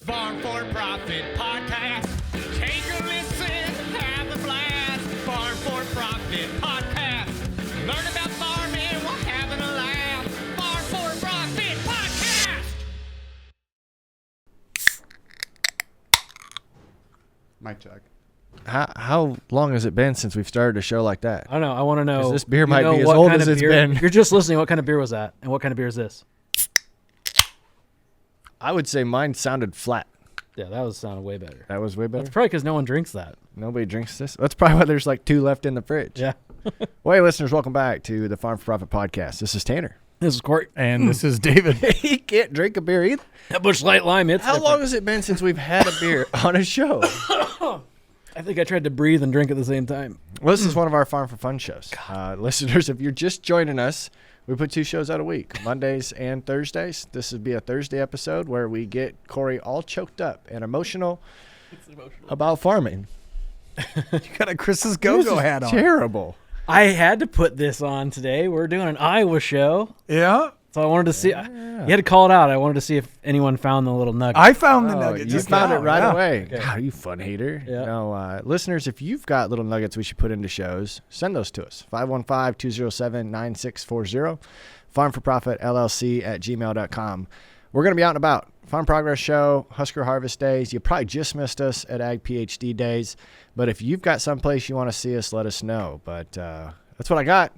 Farm for Profit Podcast. Take a listen, have a blast. Farm for Profit Podcast. Learn about farming while having a laugh. Farm for Profit Podcast. Mic check. How long has it been since we've started a show like that? I don't know. I want to know. 'Cause this beer might know be as what old kind as of it's beer- been. If you're just listening, what kind of beer was that? And what kind of beer is this? I would say mine sounded flat. Yeah, that sounded way better. That was way better. That's probably because no one drinks that. Nobody drinks this. That's probably why there's like 2 left in the fridge. Yeah. Well, hey, listeners, welcome back to the Farm for Profit Podcast. This is Tanner. This is Court. And this is David. He can't drink a beer either. That Busch Light Lime, it's How different. long has it been since we've had a beer on a show? I think I tried to breathe and drink at the same time. Well, this is one of our Farm for Fun shows. Listeners, if you're just joining us, we put 2 shows out a week, Mondays and Thursdays. This would be a Thursday episode where we get Corey all choked up and emotional about farming. You got a Chris's go-go hat on. Terrible. I had to put this on today. We're doing an Iowa show. Yeah. So I wanted to see. You had to call it out. I wanted to see if anyone found the little nugget. I found the Oh, nugget. you just found now. it right Yeah. away. Okay. God, you fun hater. Yeah. No, listeners, if you've got little nuggets we should put into shows, send those to us. 515-207-9640. farmforprofitllc@gmail.com. We're going to be out and about. Farm Progress Show, Husker Harvest Days. You probably just missed us at Ag PhD Days. But if you've got someplace you want to see us, let us know. But that's what I got.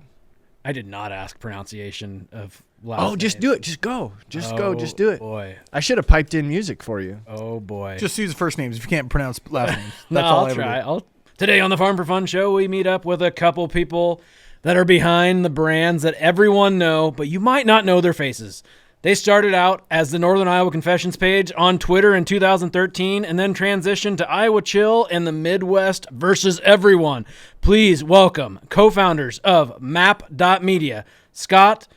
I did not ask pronunciation of last Oh, just names. do it. Just go. Just go. Oh, Just do it. Boy. I should have piped in music for you. Oh, boy. Just use first names if you can't pronounce last names. No, That's all I I'll ever try. do. Today on the Farm for Fun show, we meet up with a couple people that are behind the brands that everyone know, but you might not know their faces. They started out as the Northern Iowa Confessions page on Twitter in 2013 and then transitioned to Iowa Chill and the Midwest versus Everyone. Please welcome co-founders of Map.media, Scott,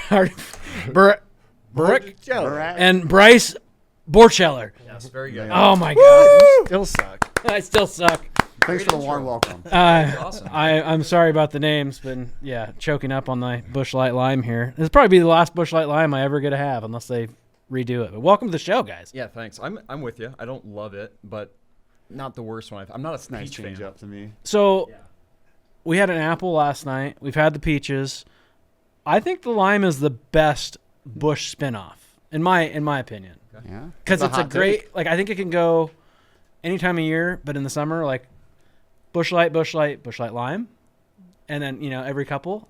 Burak, and Bryce Bortscheller. Yes, very good. Oh, my God. Still suck. I still suck. Thanks for the warm welcome. Awesome. I'm sorry about the names, but choking up on the Busch Light Lime here. This will probably be the last Busch Light Lime I ever get to have unless they redo it. But welcome to the show, guys. Yeah, thanks. I'm with you. I don't love it, but not the worst one. I'm not a Nice peach change fan. up to me. So we had an apple last night. We've had the peaches. I think the lime is the best Busch spinoff, in my opinion, Yeah. because That's it's a hot great. take. Like I think it can go any time of year, but in the summer, like Busch Light, lime, and then every couple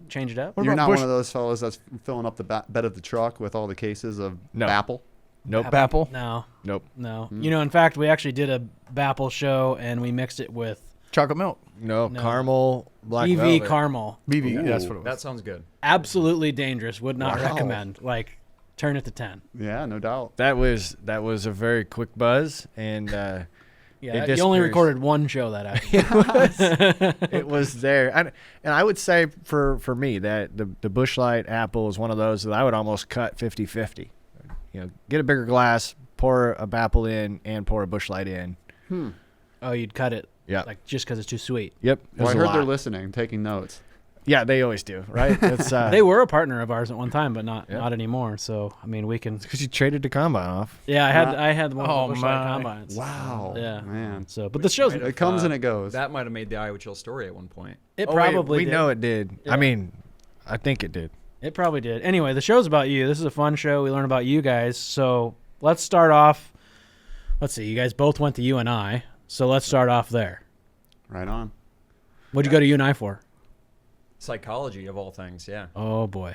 change it up. What You're about not Busch- one of those fellas that's filling up the bed of the truck with all the cases of No. apple. Nope. Bapple? No, Nope. no. In fact, we actually did a Bapple show and we mixed it with Chocolate milk. No, No. caramel, black EV velvet. caramel. BB. Ooh. That's what it was. That sounds good. Absolutely dangerous. Would not Wow. recommend. Like, turn it to 10. Yeah, no doubt. That was a very quick buzz, and Yeah, It you only disappears. recorded one show that afternoon. it was there. And I would say for me that the Busch Light apple is one of those that I would almost cut 50-50. Get a bigger glass, pour a apple in, and pour a Busch Light in. Oh, you'd cut it. Yeah. Like, just because it's too sweet. Yep. it Well, I was a heard they're lot. listening, taking notes. Yeah, they always do, right? It's They were a partner of ours at one time, but not Yep. not anymore. So, I mean, we can. because you traded the combine off. Yeah, I had one Oh, of the Busch Light my. combines. Wow. Yeah. Man. So, but the show's It comes and it goes. That might have made the Iowa Chill story at one point. it Oh, wait, probably we did. know it did. Yeah. I mean, I think it did. It probably did. Anyway, the show's about you. This is a fun show. We learn about you guys. So let's start off. Let's see. You guys both went to UNI. So let's start off there. Right on. What'd you go to UNI for? Psychology of all things, yeah. Oh, boy.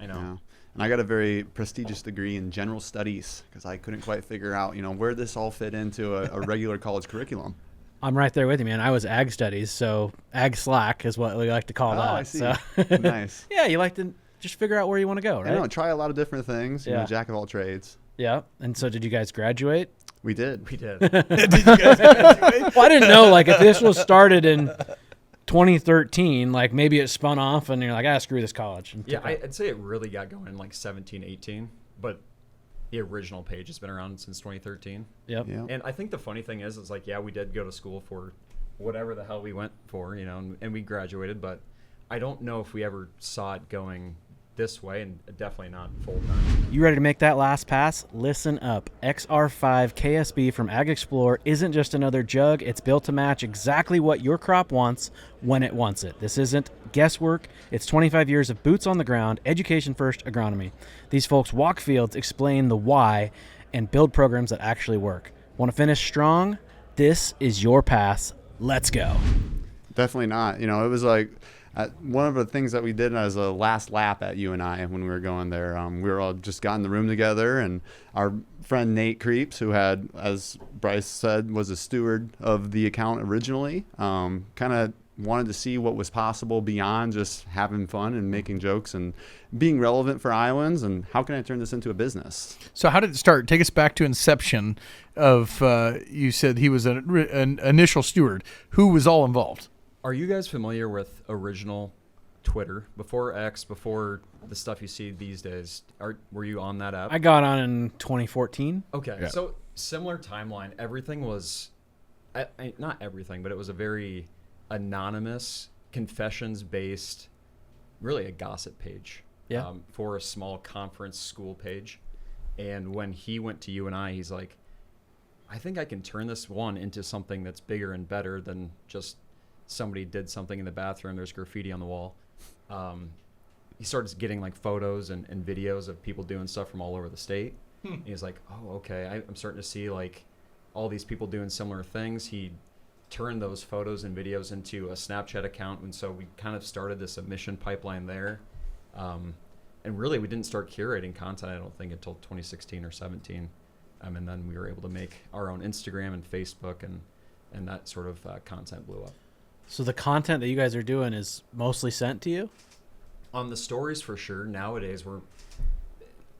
I know. Yeah. And I got a very prestigious degree in general studies because I couldn't quite figure out, where this all fit into a regular college curriculum. I'm right there with you, man. I was ag studies, so ag slack is what we like to call Oh, that. I see. So Nice. yeah, you like to just figure out where you want to go, I know, right? try a lot of different things. Yeah. Jack of all trades. Yeah. And so did you guys graduate? We did. We did. Well, I didn't know, like, if this was started in 2013, like, maybe it spun off and you're like, screw this college. And Yeah, took off. I'd say it really got going in like 17, 18, but the original page has been around since 2013. Yep. Yeah. And I think the funny thing is like, yeah, we did go to school for whatever the hell we went for, and we graduated, but I don't know if we ever saw it going this way, and definitely not full time. You ready to make that last pass? Listen up. XR5 KSB from Ag Explorer isn't just another jug. It's built to match exactly what your crop wants when it wants it. This isn't guesswork. It's 25 years of boots on the ground, education-first agronomy. These folks walk fields, explain the why, and build programs that actually work. Want to finish strong? This is your pass. Let's go. Definitely not. You know, it was like one of the things that we did as a last lap at UNI when we were going there. We were all just got in the room together, and our friend Nate Creeps, who had, as Bryce said, was a steward of the account originally, kind of wanted to see what was possible beyond just having fun and making jokes and being relevant for Iowans, and how can I turn this into a business? So how did it start? Take us back to inception of, you said he was an initial steward. Who was all involved? Are you guys familiar with original Twitter before X, before the stuff you see these days? Were you on that app? I got on in 2014. Okay, Yeah. so similar timeline. Everything was, not everything, but it was a very anonymous, confessions-based, really a gossip page. Yeah. For a small conference school page. And when he went to UNI, he's like, I think I can turn this one into something that's bigger and better than just somebody did something in the bathroom, there's graffiti on the wall. He started getting like photos and videos of people doing stuff from all over the state. And he's like, oh, okay, I'm starting to see like all these people doing similar things. He turned those photos and videos into a Snapchat account, and so we kind of started this submission pipeline there. And really, we didn't start curating content, I don't think, until 2016 or 17. And then we were able to make our own Instagram and Facebook, and that sort of content blew up. So the content that you guys are doing is mostly sent to you? On the stories, for sure. Nowadays,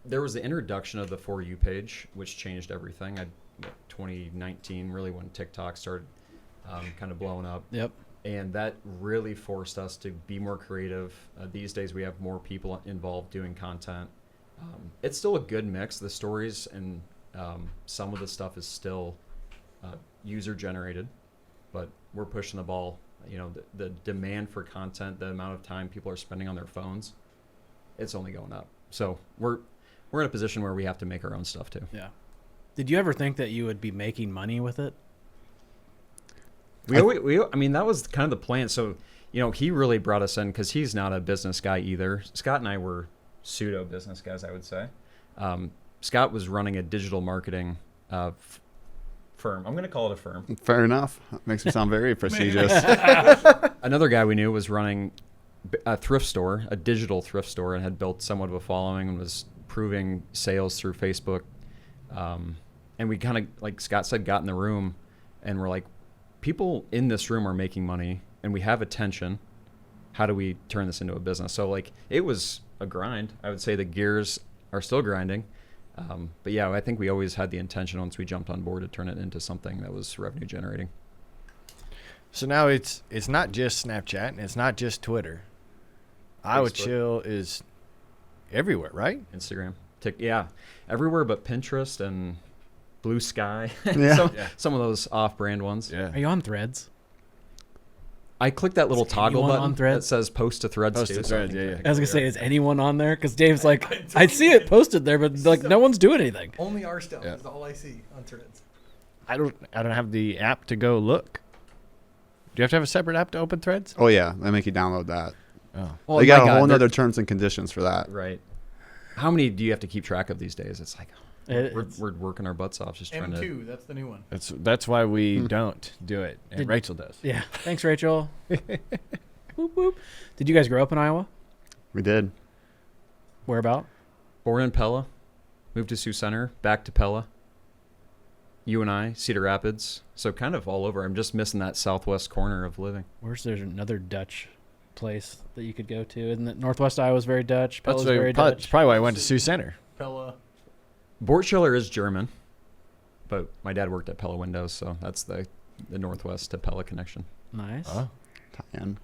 there was the introduction of the For You page, which changed everything. 2019, really, when TikTok started kind of blowing up. Yep. And that really forced us to be more creative. These days, we have more people involved doing content. It's still a good mix. The stories and some of the stuff is still user-generated, but we're pushing the ball. You know, the demand for content, the amount of time people are spending on their phones, it's only going up. So we're in a position where we have to make our own stuff too. Yeah. Did you ever think that you would be making money with it? I mean, that was kind of the plan. So, you know, he really brought us in because he's not a business guy either. Scott and I were pseudo business guys, I would say. Scott was running a digital marketing firm. I'm going to call it a firm. Fair enough. Makes me sound very prestigious. Another guy we knew was running a thrift store, a digital thrift store, and had built somewhat of a following and was proving sales through Facebook. And we kind of, like Scott said, got in the room and we're like, people in this room are making money and we have attention. How do we turn this into a business? So like it was a grind. I would say the gears are still grinding. But yeah, I think we always had the intention once we jumped on board to turn it into something that was revenue generating. So now it's not just Snapchat and it's not just Twitter. Iowa Chill is everywhere, right? Instagram, yeah, everywhere but Pinterest and Blue Sky. Yeah. Some of those off-brand ones. Yeah. Are you on Threads? I clicked that little Is toggle anyone on button Threads? that says post to Threads. Post too, to so I Threads, think yeah. I I was can gonna say, figure is anyone on there? Because Dave's like, I see it posted there, but like no one's doing anything. Only our stuff Yeah. is all I see on Threads. I don't have the app to go look. Do you have to have a separate app to open Threads? Oh, yeah. They make you download that. Oh. Well, They my got a God, whole they're- nother terms and conditions for that. Right. How many do you have to keep track of these days? It's like It's- we're working our butts off just trying to. M2, that's the new one. That's why we don't do it. And Did- Rachel does. Yeah. Thanks, Rachel. Whoop, whoop. Did you guys grow up in Iowa? We did. Where about? Born in Pella, moved to Sioux Center, back to Pella. UNI, Cedar Rapids, so kind of all over. I'm just missing that southwest corner of living. Where's there's another Dutch place that you could go to? Isn't it Northwest Iowa's very Dutch? That's Pella's very probably, Dutch. probably why I went to Sioux Center. Pella. Bortscheller is German, but my dad worked at Pella Windows, so that's the Northwest to Pella connection. Nice. Oh. Tie-in.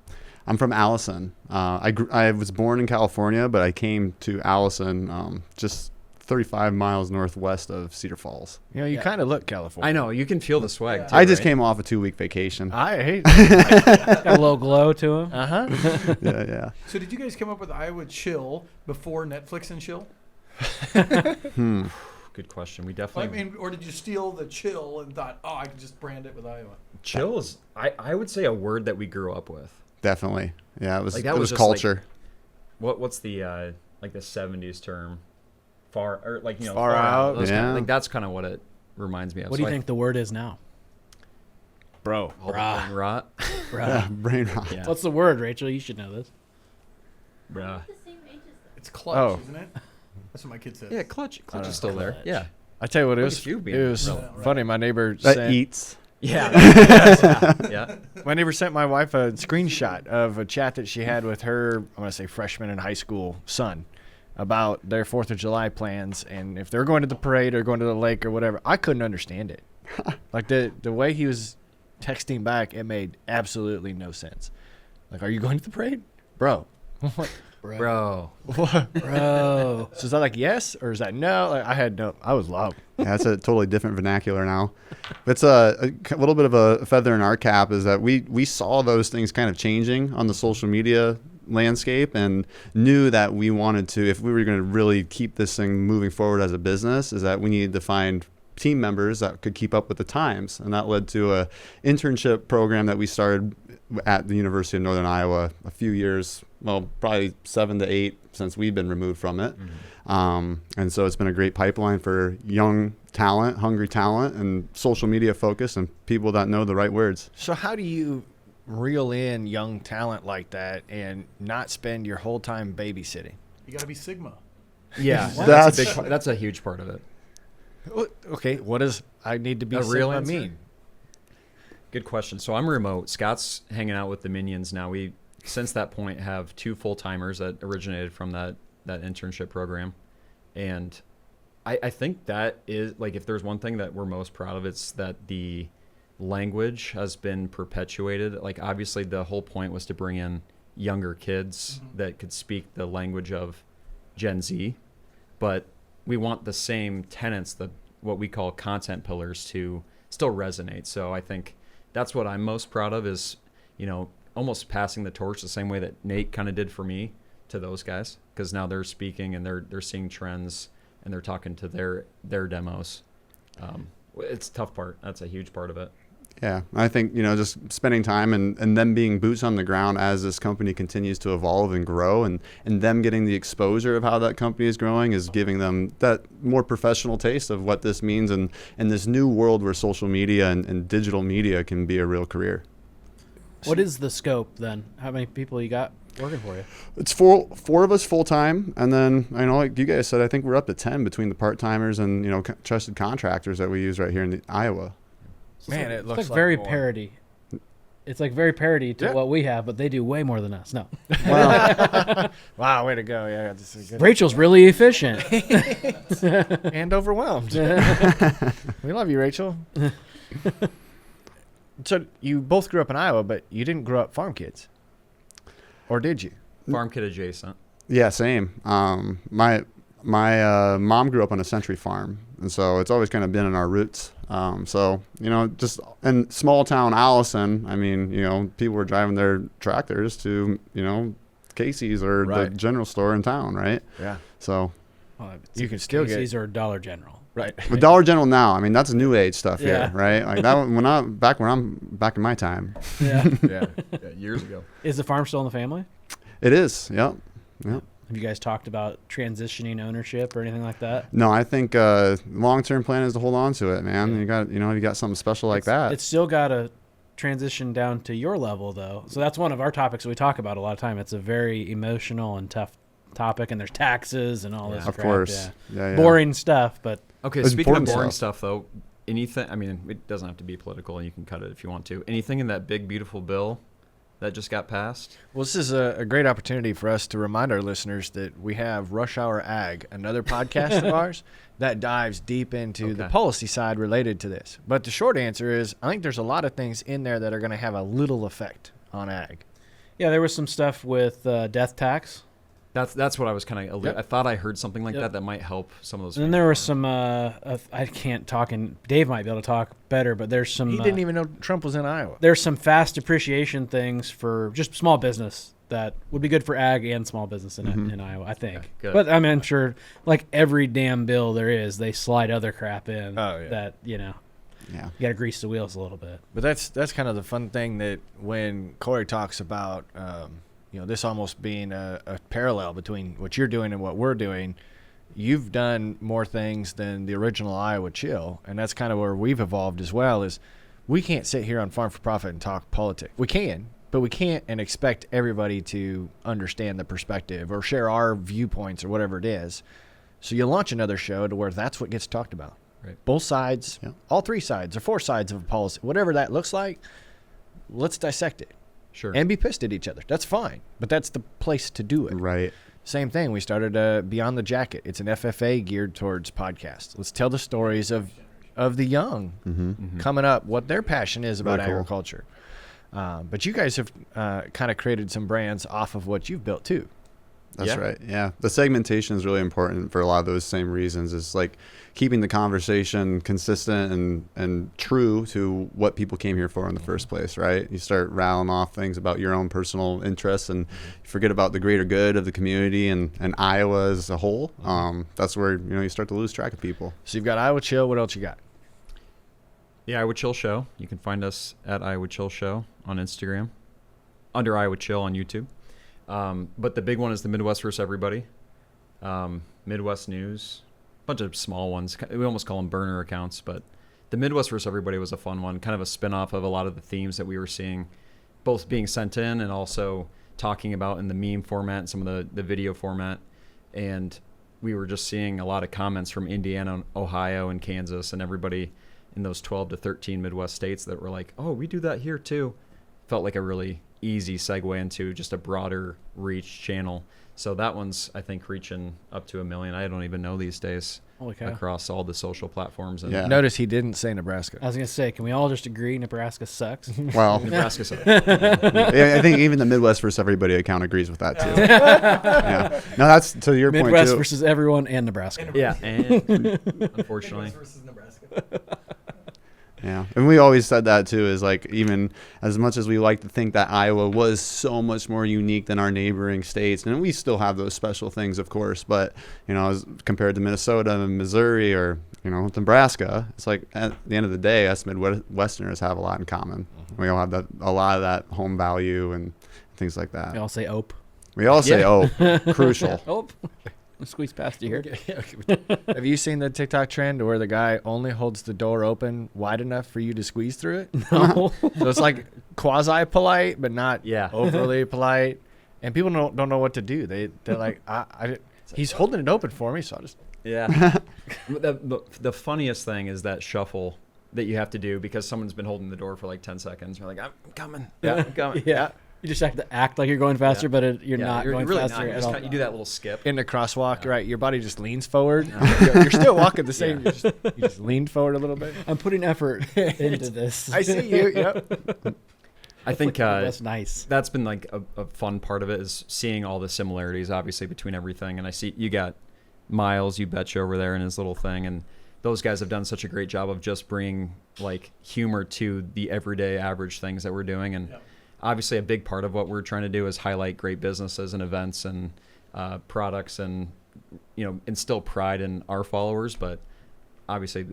I'm from Allison. I was born in California, but I came to Allison just 35 miles northwest of Cedar Falls. You know, you kind of look California. I know you can feel the swag. Too, I just right? came off a 2-week vacation. I hate Got a little glow to him. Uh-huh. Yeah. So did you guys come up with Iowa Chill before Netflix and Chill? Good question. We I definitely mean, or did you steal the Chill and thought, oh, I can just brand it with Iowa? chill is. I would say a word that we grew up with. Definitely. Yeah, it was Like, it that was was just, like, culture. What's the like the 70s term? Far or like Far out. Those Yeah. like that's kind of what it reminds me of. What do you think the word is now? Bro. All the brain rot. Yeah, brain rot. Yeah. What's the word, Rachel? You should know this. Bruh. It's clutch, Oh. isn't it? That's what my kid says. Yeah, clutch is still there. Clutch. Yeah. I tell you what, it Look was, at you being it was relevant. funny. My neighbor That sent, eats. Yeah. Yeah. my neighbor sent my wife a screenshot of a chat that she had with her, I'm going to say freshman in high school son, about their 4th of July plans and if they're going to the parade or going to the lake or whatever. I couldn't understand it. Like the way he was texting back, it made absolutely no sense. Like, are you going to the parade? Bro. Bro. What? Bro. So is that like yes or is that no? Like, I was low. Yeah, that's a totally different vernacular now. It's a little bit of a feather in our cap is that we saw those things kind of changing on the social media landscape and knew that we wanted to, if we were going to really keep this thing moving forward as a business, is that we needed to find team members that could keep up with the times. And that led to a internship program that we started at the University of Northern Iowa a few years, well, probably 7 to 8 since we've been removed from it. And so it's been a great pipeline for young talent, hungry talent, and social media focus and people that know the right words. So how do you reel in young talent like that and not spend your whole time babysitting? You got to be Sigma. Yeah. That's- That's a big part. That's a huge part of it. Okay, what does I need to be A real Sigma answer? mean? Good question. So I'm remote. Scott's hanging out with the minions now. We, since that point, have 2 full-timers that originated from that internship program. And I think that is, like, if there's one thing that we're most proud of, it's that the language has been perpetuated. Like, obviously, the whole point was to bring in younger kids that could speak the language of Gen Z. But we want the same tenets, what we call content pillars, to still resonate. So I think that's what I'm most proud of is, almost passing the torch the same way that Nate kind of did for me to those guys, because now they're speaking and they're seeing trends and they're talking to their demos. It's a tough part. That's a huge part of it. Yeah, I think, just spending time and them being boots on the ground as this company continues to evolve and grow and them getting the exposure of how that company is growing is giving them that more professional taste of what this means and this new world where social media and digital media can be a real career. What is the scope then? How many people you got working for you? It's four of us full time, and then like you guys said, I think we're up to 10 between the part timers and trusted contractors that we use right here in Iowa. Man, it It's looks like like very more. parody. It's like very parody to Yeah. what we have, but they do way more than us. No. Wow, way to go. Yeah, this is good. Rachel's really efficient. And overwhelmed. We love you, Rachel. So you both grew up in Iowa, but you didn't grow up farm kids. Or did you? Farm kid adjacent. Yeah, same. My mom grew up on a century farm, and so it's always kind of been in our roots. So just in small town Allison, people were driving their tractors to Casey's or the Right. general store in town, right? Yeah. So Well, You can still get Casey's or Dollar General. right. with Dollar General now, that's new age stuff Yeah. here, right? Like that when I'm back in my time. Yeah. Yeah. Years ago. Is the farm still in the family? It is. Yep. Have you guys talked about transitioning ownership or anything like that? No, I think long-term plan is to hold on to it, man. Yeah. You got something special like that. It's still got to transition down to your level, though. So that's one of our topics we talk about a lot of time. It's a very emotional and tough topic, and there's taxes and all this Of crap. course. Yeah. Yeah. Boring stuff, but Okay, It's speaking of important boring stuff. stuff, though, anything, it doesn't have to be political, and you can cut it if you want to. Anything in that big, beautiful bill that just got passed? Well, this is a great opportunity for us to remind our listeners that we have Rush Hour Ag, another podcast of ours that dives deep into the Okay. policy side related to this. But the short answer is I think there's a lot of things in there that are going to have a little effect on ag. yeah, there was some stuff with death tax That's what I was kind of. Yep. I thought I heard something like Yep. that might help some of those. And then there was some. I can't talk, and Dave might be able to talk better. But there's some. He didn't even know Trump was in Iowa. There's some fast appreciation things for just small business that would be good for ag and small business in Iowa, I think. Okay, good. But I mean, I'm sure, like every damn bill there is, they slide other crap in that Yeah. you got to grease the wheels a little bit. But that's kind of the fun thing that when Corey talks about, this almost being a parallel between what you're doing and what we're doing. You've done more things than the original Iowa Chill, and that's kind of where we've evolved as well. Is we can't sit here on Farm for Profit and talk politics. We can, but we can't and expect everybody to understand the perspective or share our viewpoints or whatever it is. So you launch another show to where that's what gets talked about. Right. Both sides, all three sides or four sides of a policy, whatever that looks like. Let's dissect it. Sure. And be pissed at each other. That's fine, but that's the place to do it. Right. Same thing. We started Beyond the Jacket. It's an FFA geared towards podcasts. Let's tell the stories of the young coming up, what their passion is about Very cool. agriculture. But you guys have kind of created some brands off of what you've built too. That's right. Yeah. The segmentation is really important for a lot of those same reasons. It's like keeping the conversation consistent and true to what people came here for in the first place, right? You start rattling off things about your own personal interests and you forget about the greater good of the community and Iowa as a whole. That's where, you start to lose track of people. So you've got Iowa Chill. What else you got? The Iowa Chill Show. You can find us at Iowa Chill Show on Instagram, under Iowa Chill on YouTube. But the big one is the Midwest versus Everybody. Midwest News, a bunch of small ones. We almost call them burner accounts, but the Midwest versus Everybody was a fun one, kind of a spin-off of a lot of the themes that we were seeing, both being sent in and also talking about in the meme format and some of the video format. And we were just seeing a lot of comments from Indiana, Ohio, and Kansas, and everybody in those 12 to 13 Midwest states that were like, oh, we do that here too. Felt like a really easy segue into just a broader reach channel. So that one's, I think, reaching up to 1 million. I don't even know these days. Holy cow. Across all the social platforms. And Yeah. Notice he didn't say Nebraska. I was going to say, can we all just agree Nebraska sucks? Well, Nebraska sucks. yeah, I think even the Midwest versus Everybody account agrees with that too. Yeah. No, that's to your point Midwest too. versus everyone and Nebraska. Yeah, and unfortunately. versus Nebraska. Yeah, and we always said that too, is like, even as much as we like to think that Iowa was so much more unique than our neighboring states, and we still have those special things, of course, but as compared to Minnesota and Missouri or Nebraska, it's like at the end of the day, us Midwesterners have a lot in common. We all have a lot of that home value and things like that. We all say ope. We all say, crucial. Ope. Squeeze past you here. Have you seen the TikTok trend where the guy only holds the door open wide enough for you to squeeze through it? No. So it's like quasi-polite, but not Yeah. overly polite. And people don't know what to do. They're like, he's holding it open for me, so I'll just... Yeah. The funniest thing is that shuffle that you have to do because someone's been holding the door for like 10 seconds. You're like, I'm coming. Yeah, I'm coming. Yeah. You just have to act like you're going faster, but you're not you're going really faster not. You at just all. kinda- you do that little skip. In the crosswalk, right? Your body just leans forward. You're still walking the same. You just leaned forward a little bit. I'm putting effort into this. I see you. Yep. I think That's nice. that's been like a fun part of it is seeing all the similarities, obviously, between everything. And I see you got Miles, you betcha, over there in his little thing. And those guys have done such a great job of just bringing like humor to the everyday average things that we're doing. And obviously a big part of what we're trying to do is highlight great businesses and events and products and, instill pride in our followers. But obviously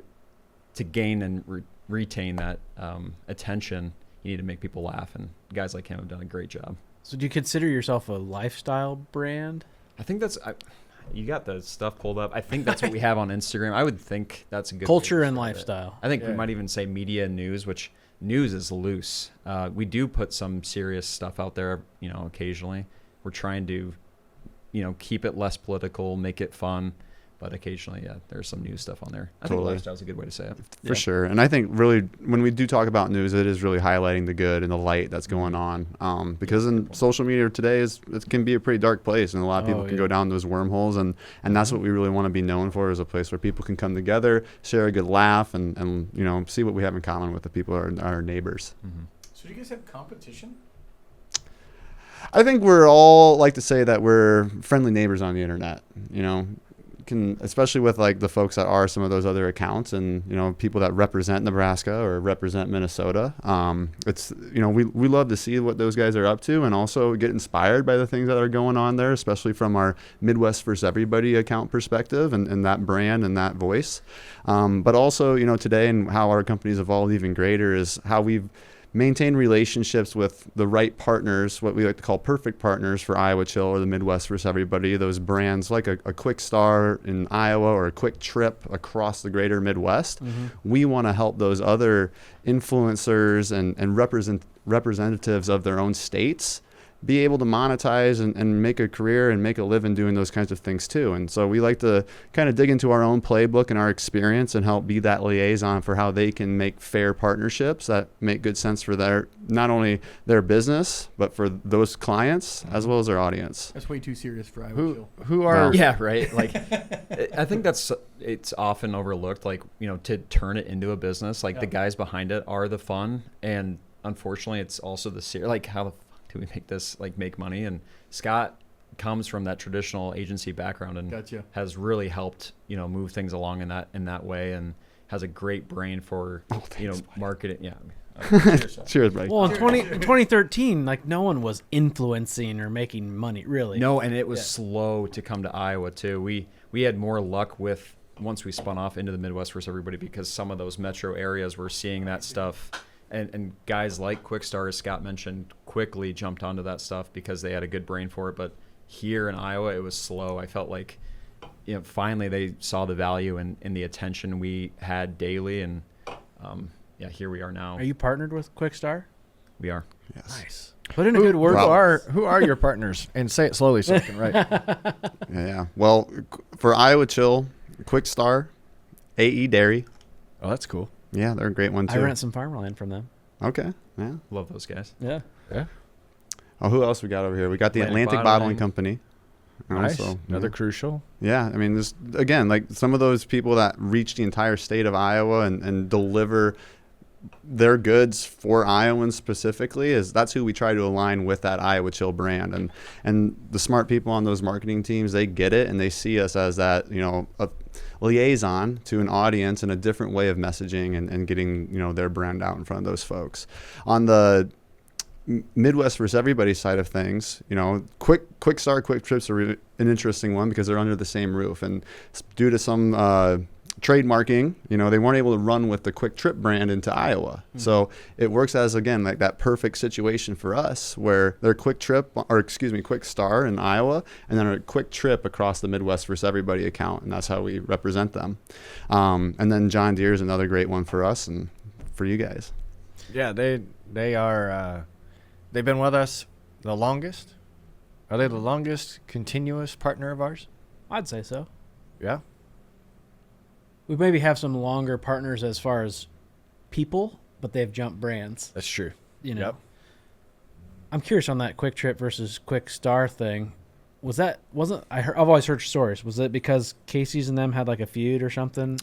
to gain and retain that attention, you need to make people laugh. And guys like him have done a great job. So do you consider yourself a lifestyle brand? I think you got the stuff pulled up. I think that's what we have on Instagram. I would think that's a good Culture way to and describe it. lifestyle. I think we might even say media and news, which news is loose. We do put some serious stuff out there, occasionally. We're trying to, keep it less political, make it fun. But occasionally, there's some news stuff on there. I think Totally. lifestyle is a good way to say it. For sure. And I think really when we do talk about news, it is really highlighting the good and the light that's going on. Because in social media today, it can be a pretty dark place, and a lot of people can go down those wormholes. And that's what we really want to be known for, is a place where people can come together, share a good laugh, and see what we have in common with the people, our neighbors. So do you guys have competition? I think we're all like to say that we're friendly neighbors on the internet. You know, especially with like the folks that are some of those other accounts, and people that represent Nebraska or represent Minnesota. It's we love to see what those guys are up to, and also get inspired by the things that are going on there, especially from our Midwest versus Everybody account perspective and that brand and that voice. But also today, and how our company's evolved even greater, is how we've maintain relationships with the right partners, what we like to call perfect partners for Iowa Chill or the Midwest versus Everybody. Those brands like a Quick Star in Iowa or a Quick Trip across the greater Midwest. We want to help those other influencers and representatives of their own states be able to monetize and make a career and make a living doing those kinds of things too. And so we like to kind of dig into our own playbook and our experience and help be that liaison for how they can make fair partnerships that make good sense for not only their business, but for those clients as well as their audience. That's way too serious for Iowa Chill. Who are Yeah, right. Like, I think it's often overlooked, like, to turn it into a business, like the guys behind it are the fun. And unfortunately it's also like, how the fuck do we make this make money? And Scott comes from that traditional agency background and Gotcha. has really helped, move things along in that way, and has a great brain for, marketing. Yeah. Cheers, buddy. Well, in 2013, no one was influencing or making money, really. No, and it was slow to come to Iowa too. We had more luck with once we spun off into the Midwest versus Everybody, because some of those metro areas were seeing that stuff. And guys like Quickstar, as Scott mentioned, quickly jumped onto that stuff because they had a good brain for it. But here in Iowa, it was slow. I felt like, finally they saw the value in the attention we had daily. And, here we are now. Are you partnered with Quickstar? We are. Yes. Nice. Put in a good word. who are your partners? And say it slowly so I can write. Yeah. Well, for Iowa Chill, Quick Star, AE Dairy. Oh, that's cool. Yeah, they're a great one too. I rent some farmland from them. Okay. Yeah. Love those guys. Yeah. Yeah. Oh, who else we got over here? We got the Atlantic Atlantic Bottling. Bottling Company. Nice. Also, Another crucial. Yeah, I mean, this again, like some of those people that reach the entire state of Iowa and deliver their goods for Iowans specifically, that's who we try to align with that Iowa Chill brand. And the smart people on those marketing teams, they get it and they see us as that, a liaison to an audience and a different way of messaging and getting, their brand out in front of those folks. On the Midwest versus Everybody side of things, Quick Start, Quick Trips are an interesting one because they're under the same roof, and due to some trademarking, they weren't able to run with the Quick Trip brand into Iowa. So it works as, again, like that perfect situation for us where they're Quick Star in Iowa, and then a Quick Trip across the Midwest versus Everybody account, and that's how we represent them. And then John Deere is another great one for us and for you guys. Yeah, they are. They've been with us the longest. Are they the longest continuous partner of ours? I'd say so. Yeah. We maybe have some longer partners as far as people, but they've jumped brands. That's true. Yep. I'm curious on that Quick Trip versus Quick Star thing. I've always heard stories. Was it because Casey's and them had a feud or something?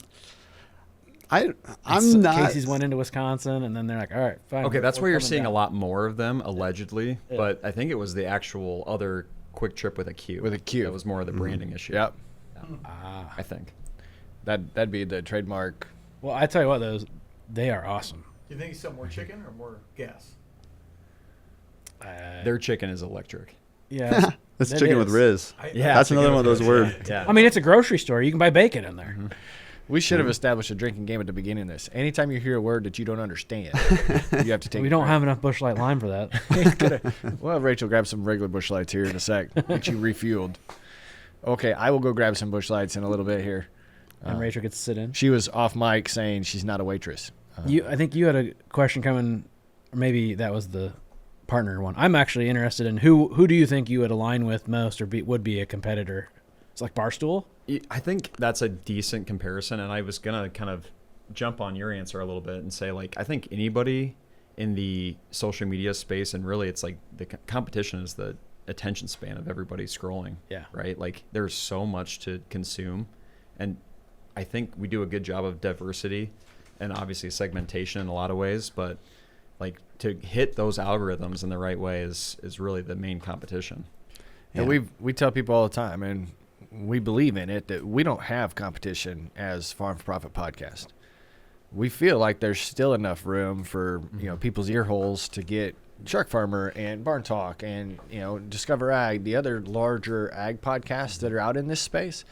Casey's went into Wisconsin, and then they're like, all right, fine. Okay, that's we're where you're coming seeing down. a lot more of them, allegedly. Yeah. But I think it was the actual other Quick Trip with a Q. With a Q. That was more of the branding issue. Yep. I think. That'd be the trademark. Well, I tell you what, they are awesome. Do you think it's more chicken or more gas? Their chicken is electric. Yeah. That's it chicken with is. Riz. Yeah, That's chicken another one of with those Riz, words. Yeah. I mean, it's a grocery store. You can buy bacon in there. We should have established a drinking game at the beginning of this. Anytime you hear a word that you don't understand, you have to take. We don't have enough Busch Light Lime for that. We'll have Rachel grab some regular Busch Lights here in a sec. Get you refueled. Okay, I will go grab some Busch Lights in a little bit here. And Rachel gets to sit in. She was off mic saying she's not a waitress. I think you had a question coming. Or maybe that was the partner one. I'm actually interested in who do you think you would align with most or would be a competitor? It's like Barstool? I think that's a decent comparison, and I was going to kind of jump on your answer a little bit and say, I think anybody in the social media space, and really it's the competition is the attention span of everybody scrolling. Yeah. Right? There's so much to consume, and I think we do a good job of diversity and obviously segmentation in a lot of ways, but like to hit those algorithms in the right way is really the main competition. And we tell people all the time, and we believe in it, that we don't have competition as Farm for Profit podcast. We feel like there's still enough room for people's ear holes to get Shark Farmer and Barn Talk and Discover Ag, the other larger ag podcasts that are out in this space,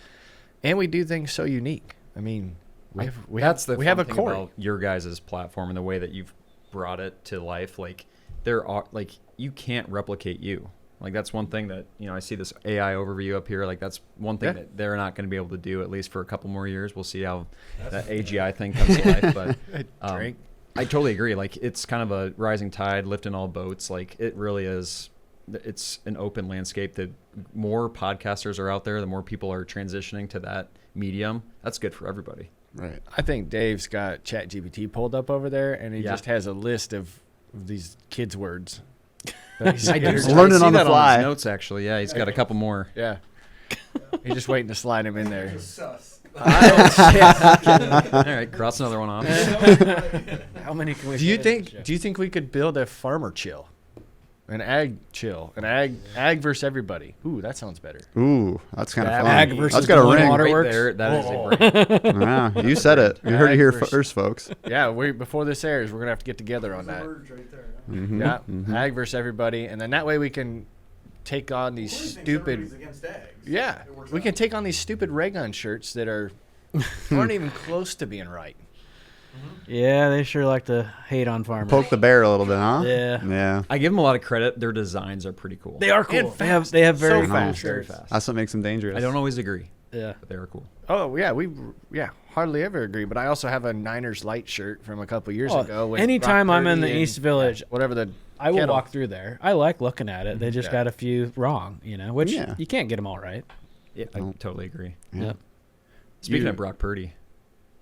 and we do things so unique. I mean, we have a core about your guys' platform and the way that you've brought it to life. Like there are you can't replicate you. Like that's one thing that I see this AI overview up here. Like that's one thing that they're not going to be able to do at least for a couple more years. We'll see how that AGI thing comes to life. But I totally agree. Like it's kind of a rising tide lifting all boats. Like it really is. It's an open landscape. The more podcasters are out there, the more people are transitioning to that medium. That's good for everybody. Right. I think Dave's got ChatGPT pulled up over there, and he just has a list of these kids' words. I do learning see on the that fly. his notes, actually. Yeah, he's got a couple more. Yeah. He's just waiting to slide him in there. All right, cross another one off. How many can we? Do you think we could build a farmer chill, an ag chill, an ag versus everybody? Ooh, that sounds better. Ooh, that's kind of fun. Ag versus That's got a ring. Waterworks. There, that is a great. Yeah, you said it. You heard it here first, folks. Yeah, before this airs, we're gonna have to get together on that. Mm-hmm. Yeah, ag versus everybody, and then that way we can take on these stupid. Yeah, we can take on these stupid ray gun shirts that aren't even close to being right. Yeah, they sure like to hate on farmers. Poke the bear a little bit, huh? Yeah. Yeah. I give them a lot of credit. Their designs are pretty cool. They are cool. And fast. They have very So fast. fast. Very fast. That's what makes them dangerous. I don't always agree, Yeah. but they are cool. Oh yeah, we hardly ever agree. But I also have a Niners light shirt from a couple years ago. With Anytime Brock I'm in the Purdy East and, Village, whatever the I will kettle. walk through there. I like looking at it. They just Yeah. got a few wrong, which Yeah. you can't get them all right. Yeah, I totally agree. Yeah. Speaking You- of Brock Purdy,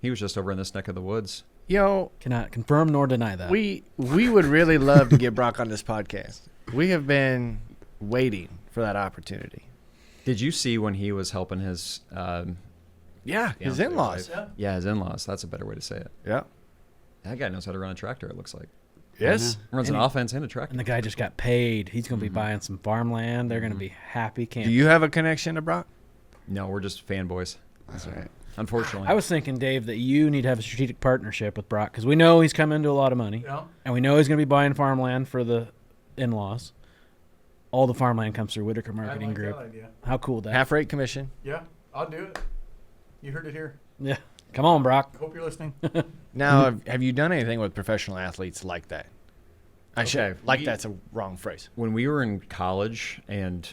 he was just over in this neck of the woods. Cannot confirm nor deny that. We would really love to get Brock on this podcast. We have been waiting for that opportunity. Did you see when he was helping his Yeah, his fiancé in-laws. wife? Yeah, his in-laws. That's a better way to say it. Yeah. That guy knows how to run a tractor, it looks like. Yes. Runs an And he- offense and a tractor. and the guy just got paid. He's going to be buying some farmland. They're going to be happy Do camping. you have a connection to Brock? No, we're just fanboys. That's right. Unfortunately. I was thinking, Dave, that you need to have a strategic partnership with Brock because we know he's come into a lot of money, and we know he's going to be buying farmland for the in-laws. All the farmland comes through Whitaker Marketing Group. How cool that? Half rate commission. Yeah, I'll do it. You heard it here. Yeah. Come on, Brock. Hope you're listening. Now, have you done anything with professional athletes like that? Okay, That's a wrong phrase. when we were in college and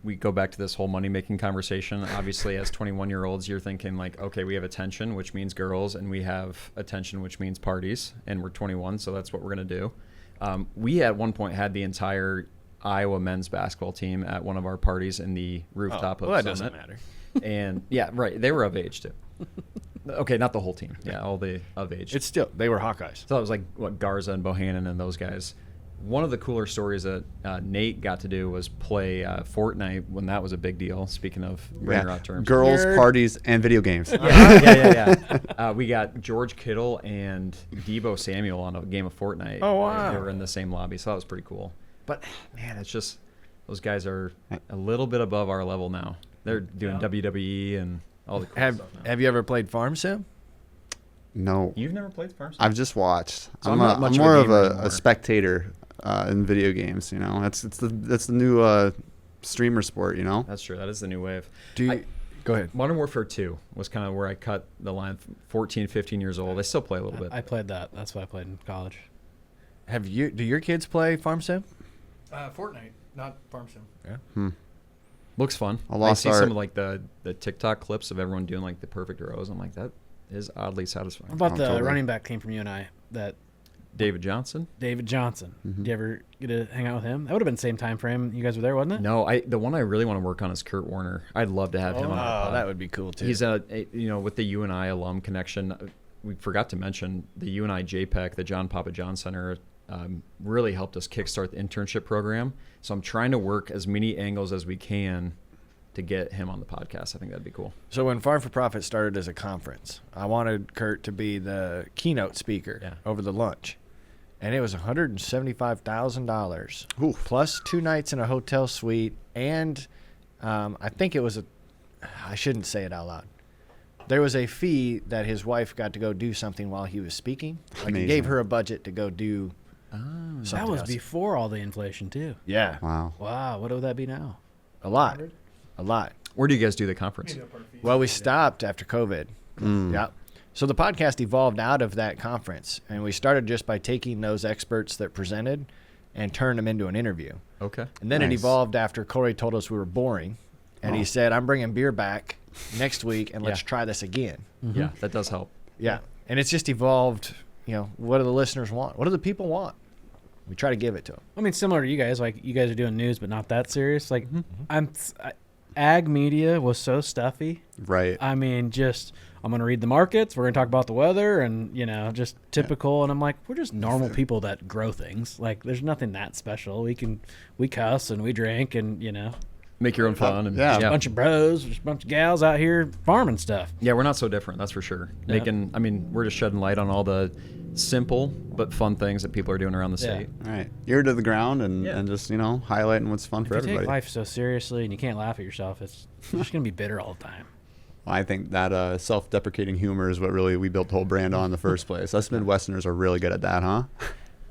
we go back to this whole money-making conversation, obviously as 21-year-olds, you're thinking like, okay, we have attention, which means girls, and we have attention, which means parties, and we're 21, so that's what we're going to do. We at one point had the entire Iowa men's basketball team at one of our parties in the rooftop of that Summit. doesn't matter. And yeah, right, they were of age too. Okay, not the whole team. Yeah, all the of age. It's still, they were Hawkeyes. So it was like what Garza and Bohannon and those guys. One of the cooler stories that Nate got to do was play Fortnite when that was a big deal. Speaking of bringing out terms, Girls, Nerd. parties, and video games. yeah. We got George Kittle and Debo Samuel on a game of Fortnite. Oh, wow. They were in the same lobby, so that was pretty cool. But man, it's just those guys are a little bit above our level now. They're doing WWE and all the cool stuff now. Have you ever played Farm Sim? No, You've never played Farm Sim? I've just watched. So I'm, I'm not much of a more of gamer anymore. a spectator in video games. That's the new streamer sport. That's true. That is the new wave. Go ahead. Modern Warfare 2 was kind of where I cut the line. 14, 15 years old. I still play a little bit. I played that. That's what I played in college. Do your kids play Farm Sim? Fortnite, not Farm Sim. Looks fun. I I lost see art. some of like the TikTok clips of everyone doing like the perfect rows. I'm like, that is oddly satisfying. What about the totally. running back came from UNI, that David Johnson? David Johnson? Did you ever get to hang out with him? That would have been the same time frame you guys were there, wasn't it? No, the one I really want to work on is Kurt Warner. I'd love to have him on our pod. that would be cool too. He's with the UNI alum connection. We forgot to mention the UNI JPEG, the John Papa John Center, really helped us kickstart the internship program. So I'm trying to work as many angles as we can to get him on the podcast. I think that'd be cool. So when Farm for Profit started as a conference, I wanted Kurt to be the keynote speaker over the lunch. And it was $175,000 plus 2 nights in a hotel suite. And I think it was I shouldn't say it out loud. There was a fee that his wife got to go do something while he was speaking. Like he gave her a budget to go do something That was else. before all the inflation, too. Yeah. Wow. Wow, what would that be now? A lot. A lot. Where do you guys do the conference? Well, we stopped after COVID. Yeah. So the podcast evolved out of that conference. And we started just by taking those experts that presented and turned them into an interview. Okay. And then it Nice. evolved after Corey told us we were boring. And he said, I'm bringing beer back next week, and let's Yeah. try this again. Yeah, that does help. Yeah. And it's just evolved, what do the listeners want? What do the people want? We try to give it to them. I mean, similar to you guys, like you guys are doing news, but not that serious. Like, ag media was so stuffy. Right. I mean, I'm going to read the markets. We're going to talk about the weather and, just typical. And I'm like, we're just normal people that grow things. Like, there's nothing that special. We cuss and we drink and, Make your own fun. And, Yeah. a bunch of bros, just a bunch of gals out here farming stuff. Yeah, we're not so different, that's for sure. Yeah. We're just shedding light on all the simple but fun things that people are doing around the Yeah. state. All right. Ear to the ground and, Yeah. and just, highlighting what's fun for If you everybody. take life so seriously and you can't laugh at yourself, you're just going to be bitter all the time. I think that self-deprecating humor is what really we built the whole brand on in the first place. Us Midwesterners are really good at that, huh?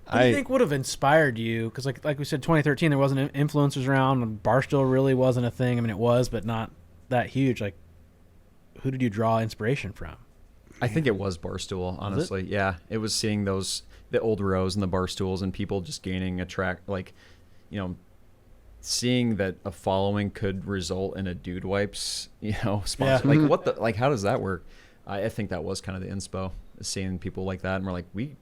What do you think would have inspired you? Because like we said, 2013, there wasn't influencers around. And Barstool really wasn't a thing. I mean, it was, but not that huge. Like, who did you draw inspiration from? I think it was Barstool, honestly. Yeah, it was seeing the old rows and the Barstools and people just gaining seeing that a following could result in a Dude Wipes, sponsor. Yeah. Like how does that work? I think that was kind of the inspo, seeing people like that, and we're like, we've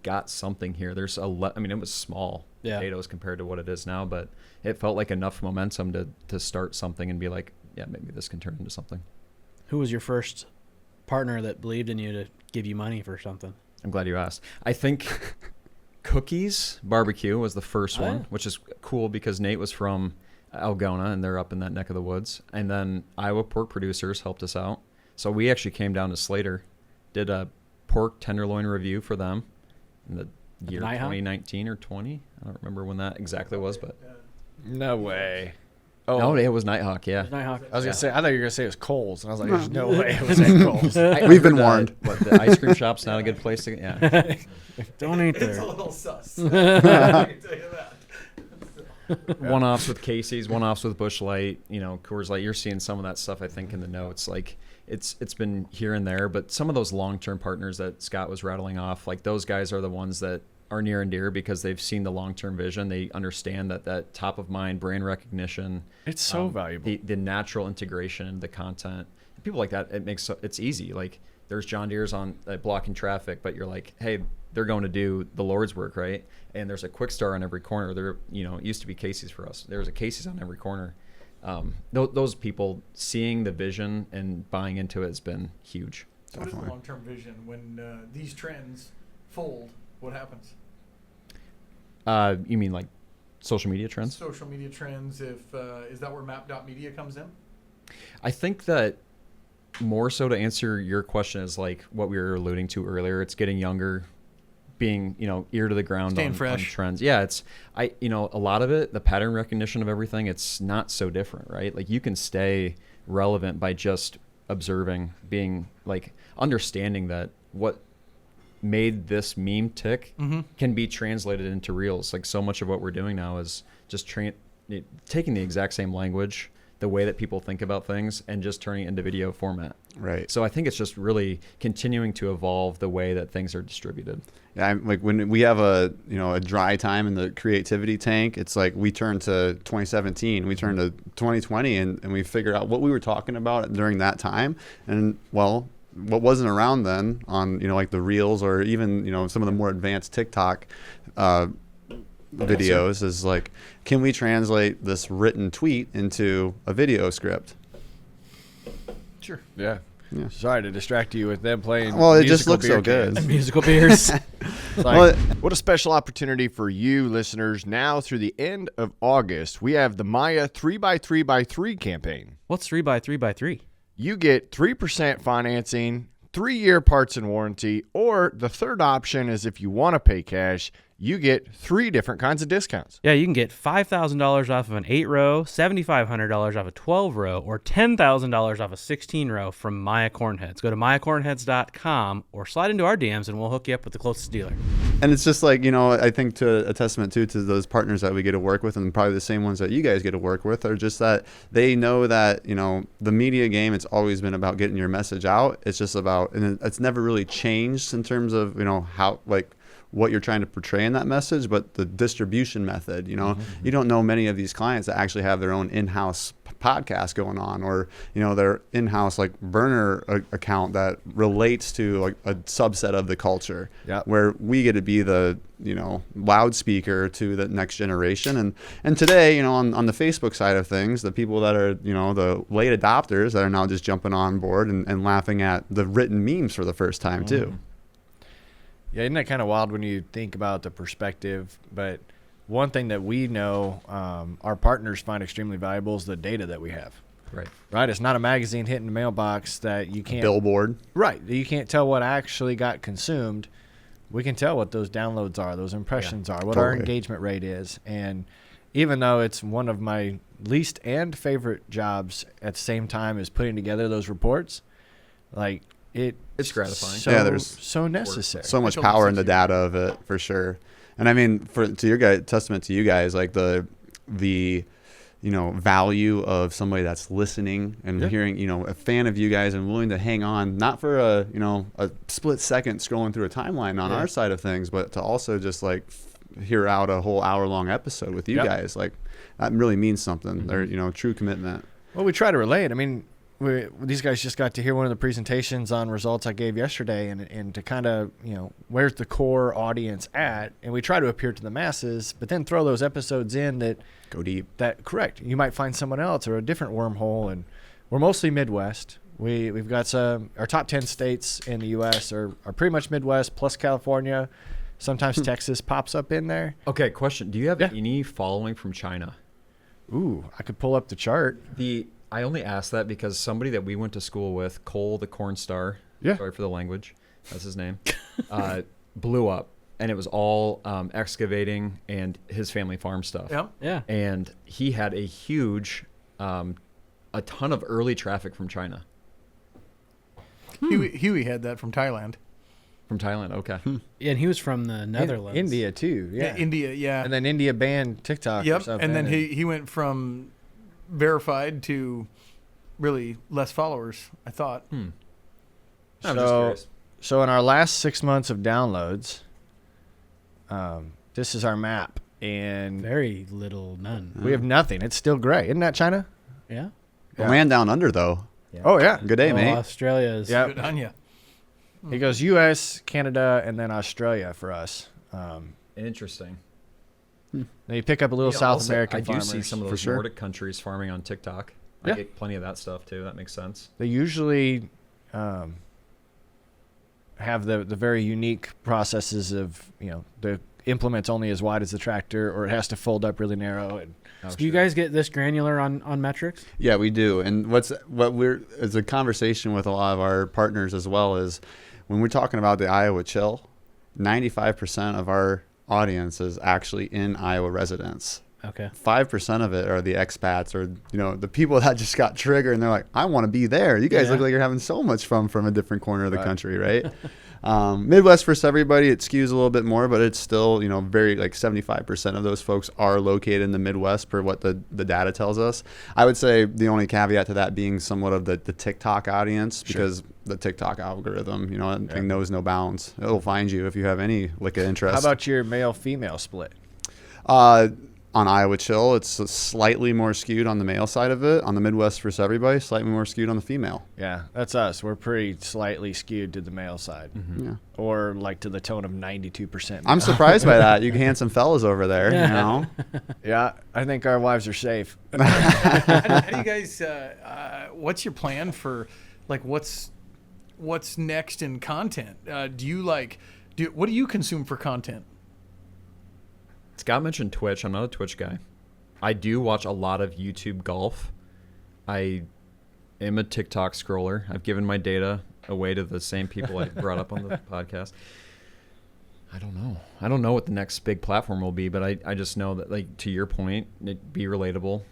got something here. There's it was small potatoes compared to what it is now, but it felt like enough momentum to start something and be like, yeah, maybe this can turn into something. Who was your first partner that believed in you to give you money for something? I'm glad you asked. I think Cookies Barbecue was the first Oh, one, yeah. which is cool because Nate was from Algona and they're up in that neck of the woods. And then Iowa Pork Producers helped us out. So we actually came down to Slater, did a pork tenderloin review for them in the year Nighthawk? 2019 or 20. I don't remember when that exactly was, but No way. no, it was Nighthawk, yeah. Nighthawk. I was going to say, I thought you were going to say it was Kohl's. And I was like, there's no way it was at Kohl's. We've been warned. What, the ice cream shop's not a good place to yeah. Don't eat there. little sus. One-offs with Casey's, one-offs with Busch Light, Coors Light. You're seeing some of that stuff, I think, in the notes. Like, it's been here and there, but some of those long-term partners that Scott was rattling off, like those guys are the ones that are near and dear because they've seen the long-term vision. They understand that top-of-mind brand recognition. It's so valuable. The natural integration, the content. People like that, it's easy. Like, there's John Deere's on blocking traffic, but you're like, hey, they're going to do the Lord's work, right? And there's a Quick Star on every corner. There, it used to be Casey's for us. There's a Casey's on every corner. Those people seeing the vision and buying into it has been huge. So what is the long-term vision when these trends fold? What happens? You mean like social media trends? Social media trends. Is that where map.media comes in? I think that more so to answer your question is like what we were alluding to earlier. It's getting younger, being ear to the ground Staying on fresh. trends. Yeah, a lot of it, the pattern recognition of everything. It's not so different, right? Like you can stay relevant by just observing, being like understanding that what made this meme tick can be translated into reels. Like so much of what we're doing now is just taking the exact same language, the way that people think about things, and just turning it into video format. Right. So I think it's just really continuing to evolve the way that things are distributed. Yeah, I'm like when we have a dry time in the creativity tank, it's like we turn to 2017, we turn to 2020, and we figure out what we were talking about during that time, and well, what wasn't around then on like the reels or even some of the more advanced TikTok videos is like, can we translate this written tweet into a video script? Sure. Yeah. Yeah. Sorry to distract you with them playing. Well, it just musical looks so beer good. cans. Musical beers. Like, Well, what a special opportunity for you listeners. Now through the end of August, we have the Maya 3x3x3 campaign. What's 3x3x3? You get 3% financing 3-year parts and warranty, or the third option is if you want to pay cash, you get 3 different kinds of discounts. Yeah, you can get $5,000 off of an 8-row, $7,500 off a 12-row, or $10,000 off a 16-row from Maya Cornheads. Go to mayacornheads.com or slide into our DMs and we'll hook you up with the closest dealer. And it's just like, I think to a testament too to those partners that we get to work with, and probably the same ones that you guys get to work with, are just that they know that, the media game, it's always been about getting your message out. It's just about, and it's never really changed in terms of, how, like, what you're trying to portray in that message, but the distribution method, you don't know many of these clients that actually have their own in-house podcast going on, or, their in-house like burner account that relates to like a subset of the culture, where we get to be the, loudspeaker to the next generation. And today, on the Facebook side of things, the people that are, the late adopters that are now just jumping on board and laughing at the written memes for the first time too. Yeah, isn't that kind of wild when you think about the perspective? But one thing that we know our partners find extremely valuable is the data that we have. Right. It's not a magazine hitting the mailbox that you can't. Billboard. Right. You can't tell what actually got consumed. We can tell what those downloads are, those impressions are, what our engagement rate is. And even though it's one of my least and favorite jobs at the same time as putting together those reports, like, it's gratifying. There's so necessary. So much power in the data of it, for sure. And I mean, to your guys, testament to you guys, like the value of somebody that's listening and hearing, a fan of you guys and willing to hang on, not for a split second scrolling through a timeline on our side of things, but to also just like hear out a whole hour-long episode with you guys. Like, that really means something. They're, true commitment. Well, we try to relate. I mean, these guys just got to hear one of the presentations on results I gave yesterday, and to kind of, where's the core audience at? And we try to appeal to the masses, but then throw those episodes in that go deep. Correct. You might find someone else or a different wormhole, and we're mostly Midwest. We've got our top 10 states in the U.S. are pretty much Midwest plus California. Sometimes Texas pops up in there. Okay, question. Do you have any following from China? Ooh, I could pull up the chart. I only asked that because somebody that we went to school with, Cole the Corn Star, sorry for the language, that's his name, blew up. And it was all excavating and his family farm stuff. Yeah. And he had a huge, a ton of early traffic from China. Huey had that from Thailand. From Thailand, okay. And he was from the Netherlands. India, too. Yeah. India, yeah. And then India banned TikTok or something. And then he went from verified to really less followers, I thought. I'm just curious. So in our last 6 months of downloads, this is our map, and Very little, none. we have nothing. It's still gray. Isn't that China? Yeah. Yeah. Land down under though. Oh yeah. Good day, Well, mate. Australia is. Yeah. Good on you. It goes U.S., Canada, and then Australia for us. Interesting. Then you pick up a little South Also, American I do farmers. see some of for those sure. Nordic countries farming on TikTok. Yeah. I get plenty of that stuff too. That makes sense. They usually have the very unique processes of, the implement's only as wide as the tractor, or it has to fold up really narrow. And So do you guys get this granular on metrics? Yeah, we do. And it's a conversation with a lot of our partners as well, is when we're talking about the Iowa chill, 95% of our audience is actually in Iowa residents. Okay. 5% of it are the expats, or the people that just got triggered and they're like, I want to be there. You guys look like you're having so much fun from a different corner of the country, right? Midwest for everybody, it skews a little bit more, but it's still, very like 75% of those folks are located in the Midwest per what the data tells us. I would say the only caveat to that being somewhat of the TikTok audience, because the TikTok algorithm, it knows no bounds. It'll find you if you have any lick of interest. how about your male-female split? On Iowa Chill, it's slightly more skewed on the male side of it. On the Midwest for everybody, slightly more skewed on the female. Yeah, that's us. We're pretty slightly skewed to the male side, Yeah. or like to the tone of 92%. I'm surprised by that. You handsome fellas over there, Yeah, I think our wives are safe. How do you guys? What's your plan for, like, what's next in content? What do you consume for content? Scott mentioned Twitch. I'm not a Twitch guy. I do watch a lot of YouTube golf. I am a TikTok scroller. I've given my data away to the same people I brought up on the podcast. I don't know. I don't know what the next big platform will be, but I just know that, like, to your point, be relatable,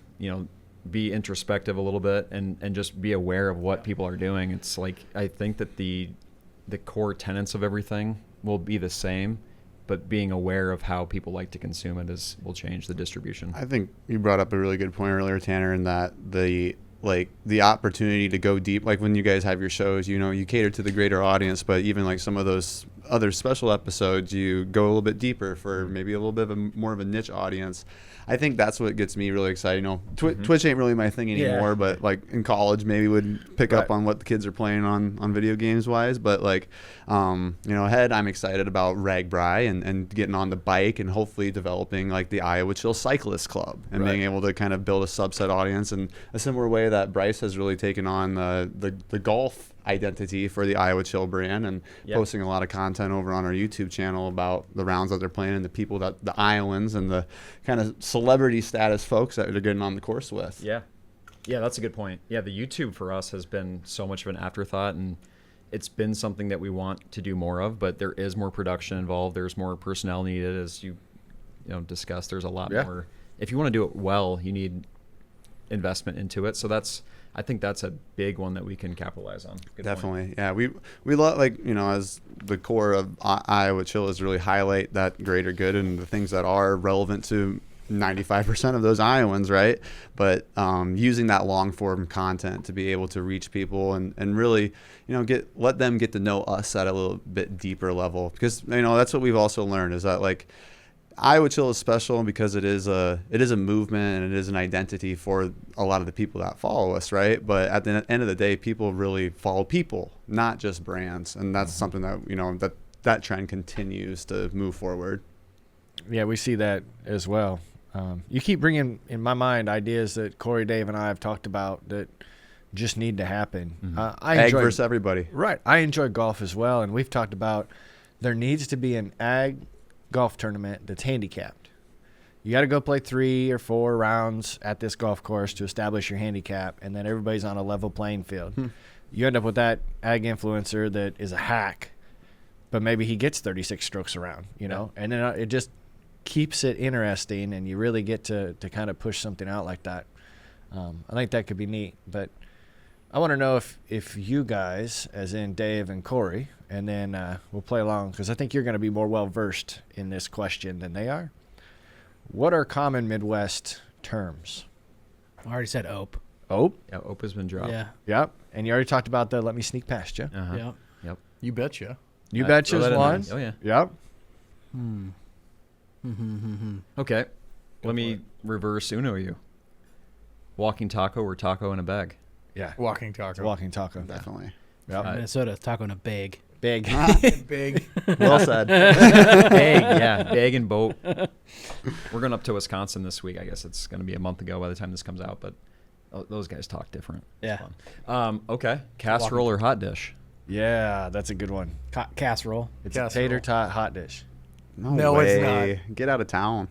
be introspective a little bit and just be aware of what people are doing. It's like, I think that the core tenets of everything will be the same, but being aware of how people like to consume it will change the distribution. I think you brought up a really good point earlier, Tanner, in that the opportunity to go deep, like when you guys have your shows, you cater to the greater audience, but even like some of those other special episodes, you go a little bit deeper for maybe a little bit of more of a niche audience. I think that's what gets me really excited. Twitch ain't really my thing anymore, but like in college, maybe would pick up on what the kids are playing on video games wise. But like, ahead, I'm excited about RagBry and getting on the bike and hopefully developing like the Iowa Chill Cyclist Club and being able to kind of build a subset audience in a similar way that Bryce has really taken on the golf identity for the Iowa Chill brand and posting a lot of content over on our YouTube channel about the rounds that they're playing and the people the Iowans and the kind of celebrity status folks that they're getting on the course with. Yeah, that's a good point. Yeah, the YouTube for us has been so much of an afterthought, and it's been something that we want to do more of, but there is more production involved. There's more personnel needed, as you discussed. There's a lot more. If you want to do it well, you need investment into it. So I think that's a big one that we can capitalize on. Good Definitely. point. Yeah. We love, as the core of Iowa Chill is really highlight that greater good and the things that are relevant to 95% of those Iowans, right? But using that long form content to be able to reach people and really, let them get to know us at a little bit deeper level, because that's what we've also learned is that like Iowa Chill is special because it is a movement and it is an identity for a lot of the people that follow us, right? But at the end of the day, people really follow people, not just brands, and that's something that that trend continues to move forward. Yeah, we see that as well. You keep bringing in my mind ideas that Corey, Dave, and I have talked about that just need to happen. Ag versus everybody. Right. I enjoy golf as well, and we've talked about there needs to be an ag golf tournament that's handicapped. You got to go play 3 or 4 rounds at this golf course to establish your handicap, and then everybody's on a level playing field. You end up with that ag influencer that is a hack, but maybe he gets 36 strokes around, and then it just keeps it interesting, and you really get to kind of push something out like that. I think that could be neat, but I want to know if you guys, as in Dave and Corey, and then we'll play along because I think you're going to be more well-versed in this question than they are. What are common Midwest terms? I already said ope. Ope? Yeah, ope has been dropped. Yeah. Yep. And you already talked about the let me sneak past you. Uh-huh. Yep. You betcha. You betcha's one. Oh, yeah. Yep. Okay. Let me reverse Uno you. Walking taco or taco in a bag? Yeah. Walking taco. Walking taco. Definitely. Yep. Minnesota, taco in a bag. Big. Big. Well said. Bag, yeah. Bag and boat. We're going up to Wisconsin this week. I guess it's going to be a month ago by the time this comes out, but those guys talk different. Yeah. Okay. Casserole or hot dish? Yeah, that's a good one. Casserole. It's Casserole. a tater tot hot dish. No, it's not. Get out of town.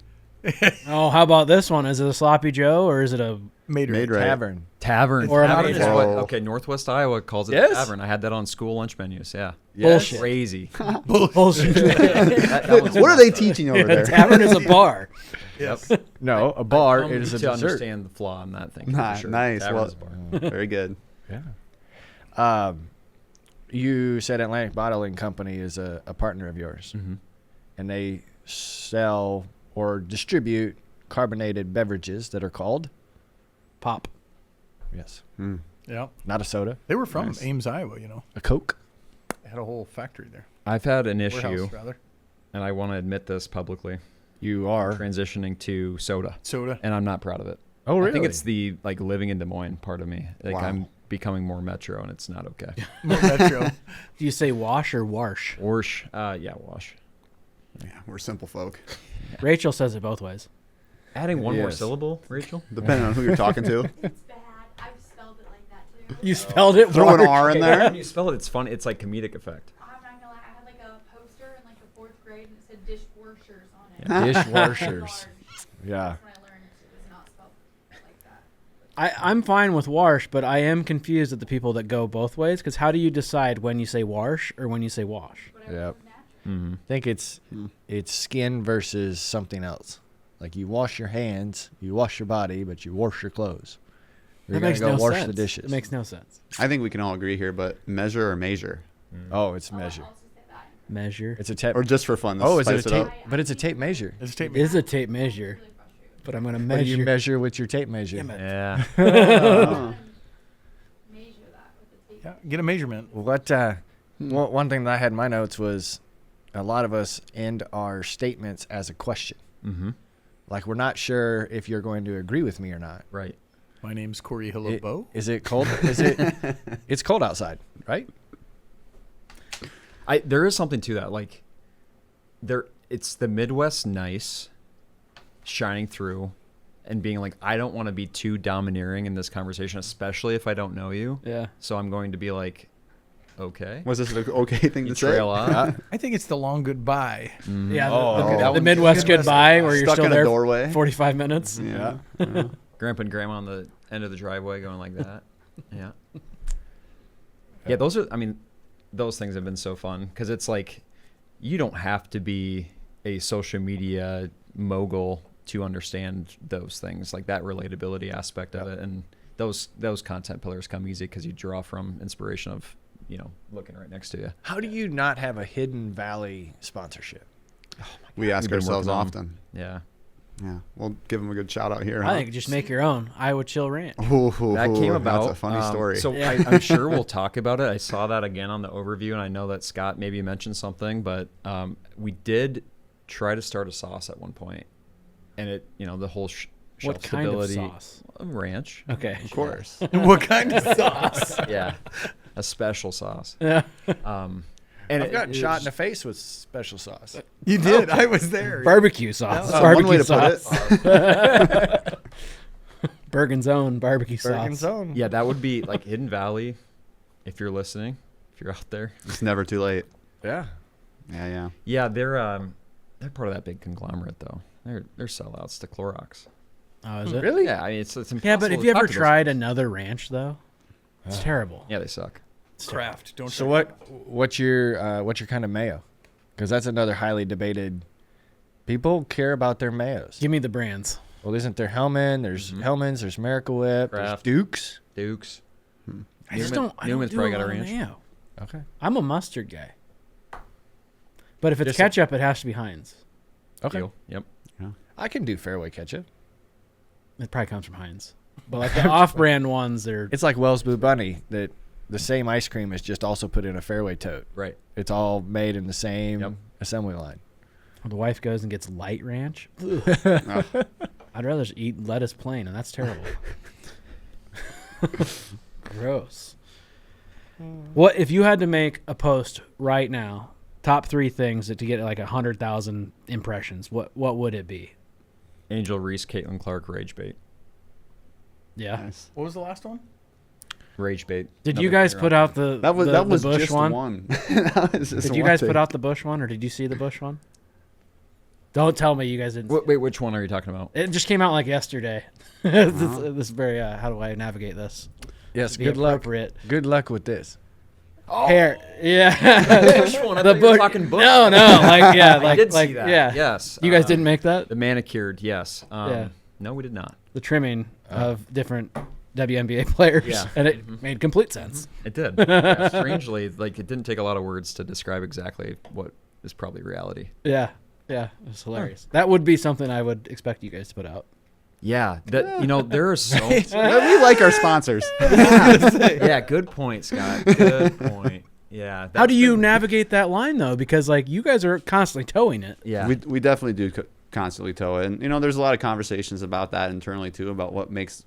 Oh, how about this one? Is it a sloppy Joe or is it a Made Made right. right. Tavern. Tavern. Or a Tavern hot is what- dish. okay, Northwest Iowa calls it Yes? a tavern. I had that on school lunch menus. Yeah. bullshit? Crazy. Bullshit. That one's What are they teaching over A there? tavern is a bar. Yes. No, a bar Come is a to dessert. understand the flaw in that thing. for Nah, sure. nice. Tavern Well- is a bar. Very good. Yeah. You said Atlantic Bottling Company is a partner of yours, and they sell or distribute carbonated beverages that are called Pop. yes, Yeah. not a soda, They were from Nice. Ames, Iowa, a Coke. They had a whole factory there. I've had an issue, Warehouse, rather. and I want to admit this publicly. You are. Transitioning to soda, Soda. and I'm not proud of it. Oh, really? I think it's the living in Des Moines part of me. Like Wow. I'm becoming more metro, and it's not okay. Metro. Do you say wash or wash? Wash, yeah, wash. Yeah, we're simple folk. Rachel says it both ways. Adding one more Yes. syllable, Rachel. Depending on who you're talking to. It's bad. I've spelled it like that too. You spelled it Throw an wash. R in there. When you spell it, it's fun. It's like comedic effect. I'm not gonna lie. I had like a poster in like the 4th grade and it said dishwashers on it. Dishwashers. Large. Yeah. That's when I learned it was not spelled like that. I'm fine with wash, but I am confused at the people that go both ways. Because how do you decide when you say wash or when you say wash? Yep. I think it's skin versus something else. Like you wash your hands, you wash your body, but you wash your clothes. You're That makes gonna no go wash sense. the dishes. It makes no sense. I think we can all agree here, but measure or measure, Oh, it's measure. Measure. It's a tape. or just for fun. Let's Oh, is it a spice tape? up. But it's a tape measure. It's tape. It is a tape measure, but I'm gonna What do you measure. measure with your tape measure? Yeah. Oh. Measure that with the tape. Yeah, get a measurement. What? One thing that I had in my notes was a lot of us end our statements as a question. Mm-hmm. Like we're not sure if you're going to agree with me or not. Right. My name's Corey Hello Bo. Is it cold? Is it? It's cold outside, right? There is something to that. Like, it's the Midwest nice shining through and being like, I don't want to be too domineering in this conversation, especially if I don't know you. Yeah. So I'm going to be like, okay. Was this an okay thing You to say? trail off. I think it's the long goodbye. Yeah. Oh, the, okay, that the one- Midwest goodbye, where you're Stuck still in a there doorway. 45 minutes. Yeah. Grandpa and grandma on the end of the driveway going like that. Yeah. Yeah, those things have been so fun because it's like you don't have to be a social media mogul to understand those things, like that relatability aspect of it. And those content pillars come easy because you draw from inspiration of, looking right next to you. How do you not have a Hidden Valley sponsorship? We ask We've been ourselves working on- often. Yeah. Yeah, we'll give them a good shout out here. I think just make your own Iowa Chill Ranch. That came about. That's a funny story. So Yeah. I'm sure we'll talk about it. I saw that again on the overview, and I know that Scott maybe mentioned something, but we did try to start a sauce at one point, and it, the whole shelf What kind of stability. sauce? Ranch. Okay. Of course. What kind of sauce? Yeah, a special sauce. Yeah. And I've gotten it shot was- in the face with special sauce. You did. I was there. Barbecue sauce. One Barbecue way to sauce. put it. Bergen's own barbecue Bergen's sauce. own. Yeah, that would be like Hidden Valley, if you're listening, if you're out there. It's never too late. Yeah. Yeah. Yeah, they're part of that big conglomerate though. They're sellouts to Clorox. Oh, is it? Really? Yeah, I mean it's impossible. Yeah, but have to you talk ever to those tried guys. another ranch though? It's terrible. Yeah, they suck. It's terrible. Craft. Don't. So check what's your kind of mayo? Because that's another highly debated. People care about their mayos. Give me the brands. Well, isn't there Hellman? There's Hellman's. There's Miracle Whip. There's Kraft. Dukes. Dukes. I just Newman- don't. I Newman's don't do probably got a lot of ranch. mayo. Okay. I'm a mustard guy. But if it's Just- ketchup, it has to be Heinz. Okay. Deal. Yep. I can do Fairway ketchup. It probably comes from Heinz. But like the off-brand ones, they're It's like Wells Blue Bunny that the same ice cream is just also put in a Fairway tote. Right. It's all made in the same Yep. assembly line. the wife goes and gets light ranch. Oh. I'd rather just eat lettuce plain, and that's terrible. Gross. What if you had to make a post right now? Top 3 things to get like 100,000 impressions. What would it be? Angel Reese, Caitlin Clark, Rage Bait. Yeah. Nice. What was the last one? Rage Bait. Did Another you guys finger put on- out the That was the, that was the bush just one? That was just Did you one guys thing. put out the bush one, or did you see the bush one? Don't tell me you guys didn't. Wait, which one are you talking about? It just came out like yesterday. This is very. How do I navigate this? Yes. Be Good luck. appropriate. Good luck with this. Hair. Yeah. Which one? I the thought you were bush. talking bush. No, like yeah, I like did like see that. yeah. Yes. You guys didn't make that. The manicured, yes. Yeah. No, we did not. The trimming of different WNBA players. Yeah. And it made complete sense. It did. Yeah, strangely, like it didn't take a lot of words to describe exactly what is probably reality. Yeah. Yeah. It was hilarious. That would be something I would expect you guys to put out. Yeah, that there are so. We like our sponsors. Yeah, good point, Scott. Good point. Yeah. How that's do you been- navigate that line though? Because like you guys are constantly towing it. Yeah. We definitely do constantly tow it, and there's a lot of conversations about that internally too, about what makes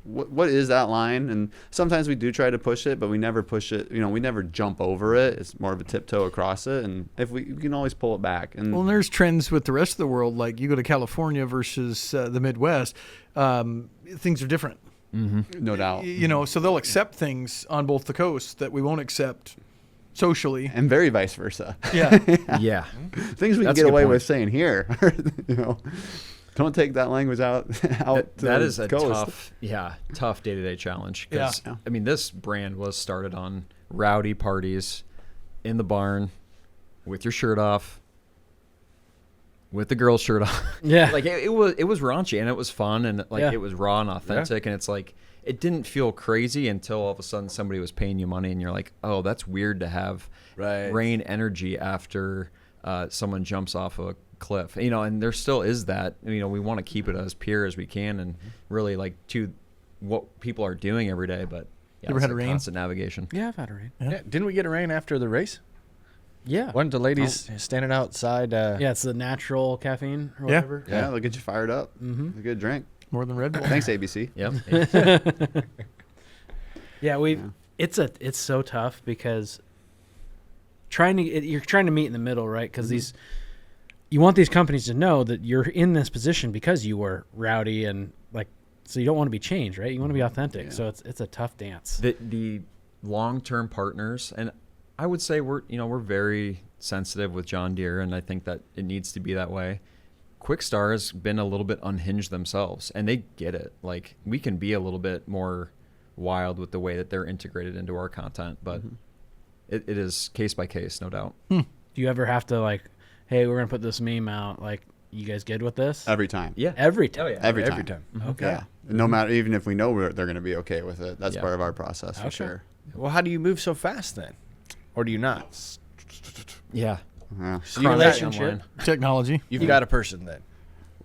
what is that line, and sometimes we do try to push it, but we never push it. We never jump over it. It's more of a tiptoe across it, and if we can always pull it back. And Well, there's trends with the rest of the world. Like you go to California versus the Midwest, things are different. no doubt, So they'll accept things on both the coasts that we won't accept socially. and very vice versa. Yeah. Yeah. Things we That's can a get good away point. with saying here. Don't take that language out. That is a coast. tough day-to-day challenge. 'Cause, Yeah. I mean, this brand was started on rowdy parties in the barn with your shirt off, with the girl's shirt off. Yeah. Like it was raunchy and it was fun and like Yeah. it was raw and authentic and it's like it didn't feel crazy until all of a sudden somebody was paying you money and you're like, oh, that's weird to have Right. rain energy after someone jumps off a cliff, and there still is that. We want to keep it as pure as we can and really like to what people are doing every day. But yeah, ever it's had a a rain? constant navigation. Yeah, I've had a rain. Yeah. Didn't we get a rain after the race? Yeah. Weren't the ladies standing outside? Yeah, it's the natural caffeine or Yeah. whatever. Yeah, they'll get you fired up. Mm-hmm. It's a good drink. More than Red Bull. Thanks, ABC. Yep. Yeah, it's so tough because you're trying to meet in the middle, right? Because you want these companies to know that you're in this position because you were rowdy and like, so you don't want to be changed, right? You want to be authentic. Yeah. So it's a tough dance. The long-term partners, and I would say we're very sensitive with John Deere, and I think that it needs to be that way. Quickstar has been a little bit unhinged themselves, and they get it. Like, we can be a little bit more wild with the way that they're integrated into our content, but it is case by case, no doubt. Do you ever have to like, hey, we're gonna put this meme out? Like, you guys good with this? Every time. Yeah. Every time. Oh, yeah. Every Every time. time. Okay. Yeah. No matter, even if we know they're going to be okay with it, that's Yeah. part of our process for Okay. sure. Well, how do you move so fast then? Or do you not? Yeah. Yeah. So you Relationship. Online. Technology. You've got a person then.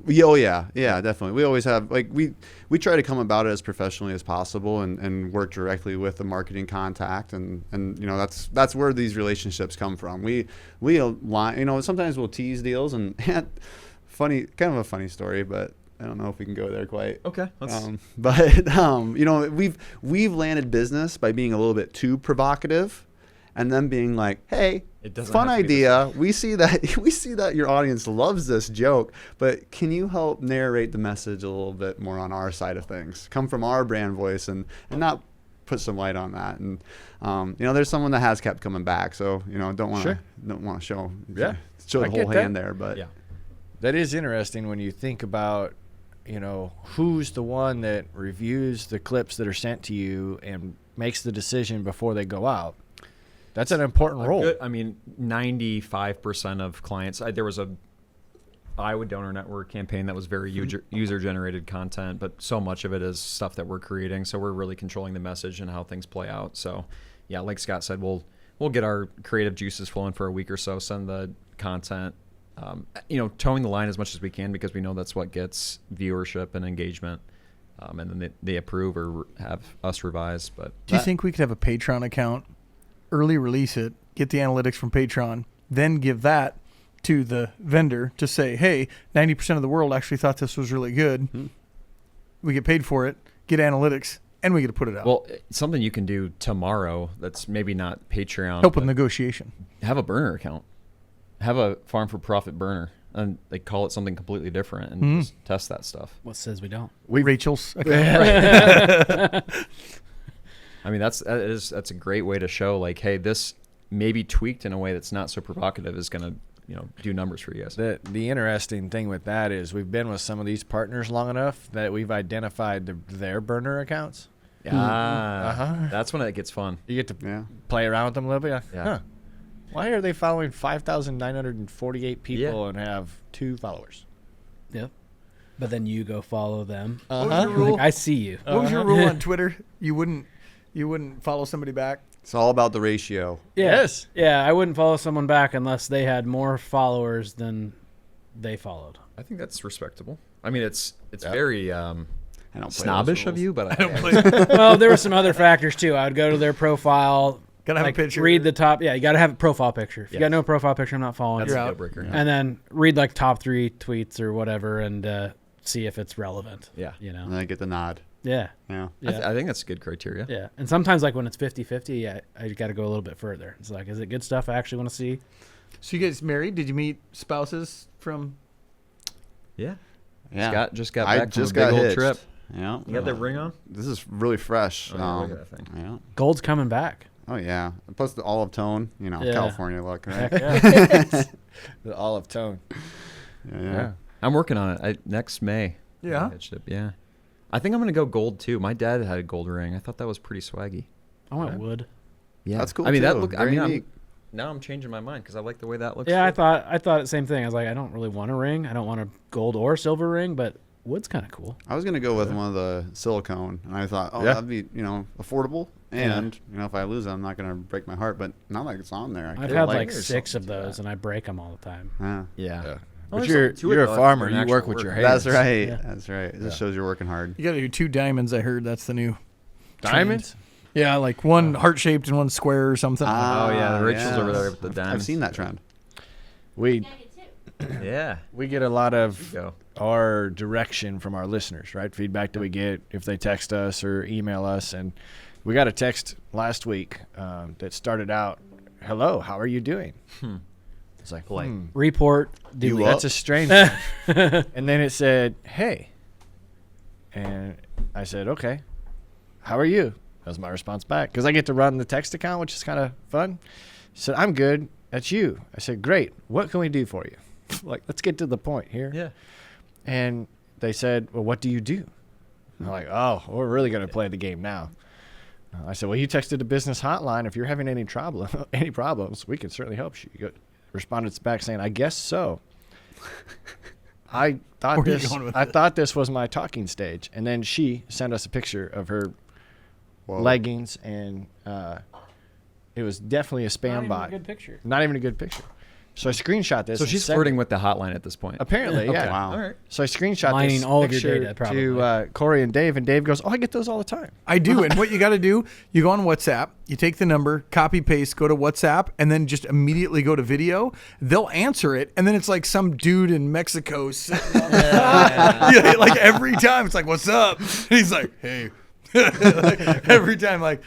Yeah, oh yeah, definitely. We always have we try to come about it as professionally as possible and work directly with the marketing contact and that's where these relationships come from. We align, sometimes we'll tease deals and kind of a funny story, but I don't know if we can go there quite. Okay. We've landed business by being a little bit too provocative, and then being like, "Hey, It doesn't fun have to be this idea. We see that your audience loves this joke, but can you help narrate the message a little bit more on our side of things? Come from our brand voice and not put some light on that." And there's someone that has kept coming back, so don't want to show Yeah. the I whole get that. hand there, but Yeah. That is interesting when you think about, who's the one that reviews the clips that are sent to you and makes the decision before they go out. That's an important role. 95% of clients. There was a Iowa Donor Network campaign that was very user-generated content, but so much of it is stuff that we're creating. So we're really controlling the message and how things play out. So, yeah, like Scott said, we'll get our creative juices flowing for a week or so. Send the content, towing the line as much as we can because we know that's what gets viewership and engagement. And then they approve or have us revise. But Do you think we could have a Patreon account, early release it, get the analytics from Patreon, then give that to the vendor to say, hey, 90% of the world actually thought this was really good. We get paid for it, get analytics, and we get to put it out. Well, something you can do tomorrow that's maybe not Patreon. Help with but negotiation. have a burner account. Have a farm for profit burner. And they call it something completely different and just test that stuff. What says we don't? Rachel's. I mean, that's a great way to show like, hey, this maybe tweaked in a way that's not so provocative is going to do numbers for you guys. The interesting thing with that is we've been with some of these partners long enough that we've identified their burner accounts. That's when it gets fun. You get to yeah. play around with them a little bit. Yeah. Huh. Why are they following 5,948 people and have 2 followers? Yep. But then you go follow them. What was your rule? Like, I see you. What was your rule on Twitter? You wouldn't follow somebody back? It's all about the ratio. Yes. Yeah, I wouldn't follow someone back unless they had more followers than they followed. I think that's respectable. I mean, it's very I don't play those snobbish of rules. you, but Well, there were some other factors too. I would go to their profile. Gotta have a picture. Read the top. Yeah, you got to have a profile picture. If you Yes. got no profile picture, I'm not following that's you. a out. deal breaker. And then read like top 3 tweets or whatever and see if it's relevant. Yeah. And I get the nod. Yeah. Yeah. Yeah. I think that's a good criteria. Yeah. And sometimes like when it's 50-50, I got to go a little bit further. It's like, is it good stuff I actually want to see? So you guys married? Did you meet spouses from? Yeah. Yeah. Scott just got I back just from a got big old hitched. trip. Yeah. You got that ring on? This is really fresh. Oh, yeah, look at that thing. Yeah. Gold's coming back. Oh yeah. Plus the olive tone, Yeah. California look, right? Heck yeah. The olive tone. Yeah. I'm working on it. Next May. Yeah? I hitched it, yeah. I think I'm gonna go gold too. My dad had a gold ring. I thought that was pretty swaggy. I went wood. Yeah, That's cool, I mean, that too. look. Very I'm, unique. now I'm changing my mind because I like the way that looks. Yeah, too. I thought the same thing. I was like, I don't really want a ring. I don't want a gold or silver ring, but wood's kind of cool. I was gonna go with one of the silicone, and I thought, oh, Yeah. that'd be affordable, and if I lose it, I'm not gonna break my heart. But now that it's on there, I I've feel had like like 6 of those, and I break them all the time. Yeah. Yeah. Yeah. Well, But there's something to it, you're a though, farmer. an You actual work with your work. hands. That's right. Yeah. That's right. It just shows you're working hard. You got to do 2 diamonds. I heard that's the new. Diamonds? Yeah, like one heart shaped and one square or something. Oh yeah, the Rachel's over there with the diamonds. I've seen that trend. We Yeah. we get a lot of Go. our direction from our listeners, right? Feedback that we get if they text us or email us. And we got a text last week that started out, "Hello, how are you doing?" It's like, Polite. Report. Delete. That's a strange one. And then it said, "Hey." And I said, "Okay, how are you?" That was my response back because I get to run the text account, which is kind of fun. Said, "I'm good. That's you." I said, "Great. What can we do for you?" Like, let's get to the point here. Yeah. And they said, "Well, what do you do?" I'm like, "Oh, we're really going to play the game now." I said, "Well, you texted the business hotline. If you're having any problems, we can certainly help you." Responded back saying, "I guess so." I thought Where are you this. going with I it? thought this was my talking stage, and then she sent us a picture of her leggings, and it was definitely a Not spam even bot. a good picture. Not even a good picture. So I screenshot this. So and she's sent flirting it. with the hotline at this point. Apparently, Okay. yeah. Wow. All right. So I screenshot Mining this all of your picture data, probably. to Corey and Dave goes, "Oh, I get those all the time." I do. And what you got to do, you go on WhatsApp, you take the number, copy paste, go to WhatsApp, and then just immediately go to video. They'll answer it, and then it's like some dude in Mexico sitting on yeah, like every time it's like, "What's up?" And he's like, "Hey," like, every time, like.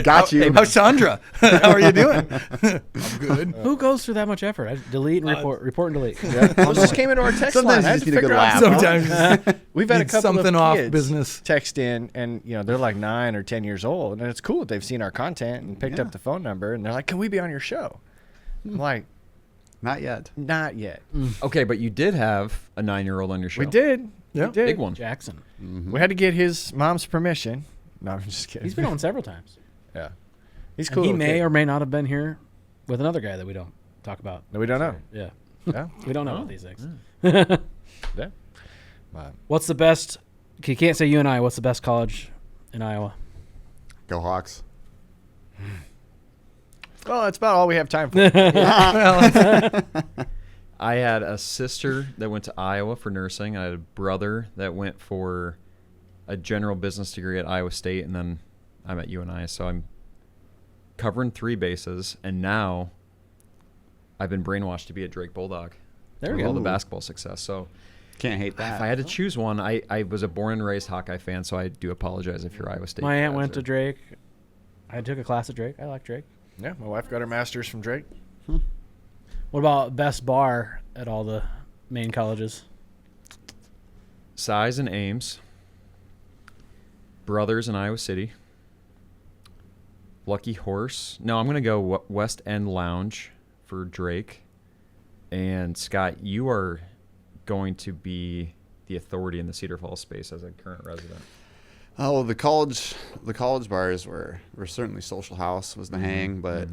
Got you. Hey, how's Sandra? How are you doing? I'm good. Who goes through that much effort? I delete and report and delete. Those just came into our text Sometimes line. I you had just to need a good figure out laugh. Sometimes We've had a need couple something of off kids business. text in, and they're like 9 or 10 years old, and it's cool. They've seen our content and picked Yeah. up the phone number, and they're like, "Can we be on your show?" I'm like, Not yet. "Not yet." Okay, but you did have a 9-year-old on your show. We did. Yeah. We did. Big one. Jackson. We had to get his mom's permission. No, I'm just kidding. He's been on several times. Yeah, he's And cool. he little may kid. or may not have been here with another guy that we don't talk about. No, we don't know. Yeah. Yeah, We don't know about these things. yeah. But What's the best? You can't say UNI. What's the best college in Iowa? Go Hawks. well, that's about all we have time for. I had a sister that went to Iowa for nursing. I had a brother that went for a general business degree at Iowa State, and then I'm at UNI. So I'm covering 3 bases, and now I've been brainwashed to be a Drake Bulldog. There we with all the go. basketball success. So Can't hate that. if I had to choose one, I was a born and raised Hawkeye fan, so I do apologize if you're Iowa State. My aunt fans went or- to Drake. I took a class at Drake. I like Drake. Yeah, my wife got her master's from Drake. What about best bar at all the main colleges? Size and Ames. Brothers in Iowa City. Lucky Horse. No, I'm going to go West End Lounge for Drake. And Scott, you are going to be the authority in the Cedar Falls space as a current resident. Oh, the college bars were certainly Social House was the hang, but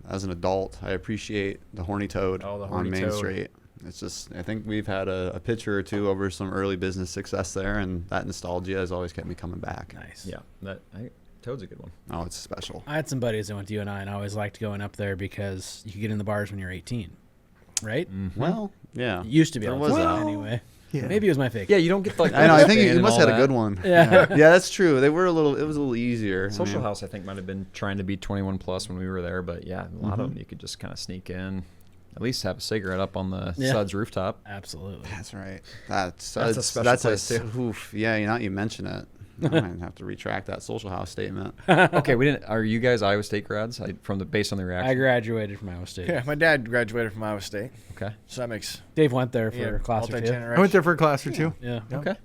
as an adult, I appreciate the Horny Toad Oh, the on Horny Main Toad. Street. It's just I think we've had a picture or two over some early business success there, and that nostalgia has always kept me coming back. Nice. Yeah, Toad's a good one. Oh, it's special. I had some buddies that went to UNI, and I always liked going up there because you could get in the bars when you're 18, right? Well, yeah. It used to be There able was to that. anyway. Yeah. Maybe it was my fake. Yeah, you don't get like. I know. I think fan you and must all have had a that. good one. Yeah. Yeah, that's true. It was a little easier. Social House, I think, might have been trying to be 21 plus when we were there, but yeah, a lot of them you could just kind of sneak in, at least have a cigarette up on the Yeah. Suds rooftop. Absolutely. That's right. That's a special place, too. Oof, yeah, now you mention it. I might have to retract that Social House statement. Okay, we didn't. Are you guys Iowa State grads? Based on the reaction. I graduated from Iowa State. Yeah, my dad graduated from Iowa State, Okay. so that makes Dave went there for a class or two. multi-generation. I went there for a class or two. Yeah. Okay.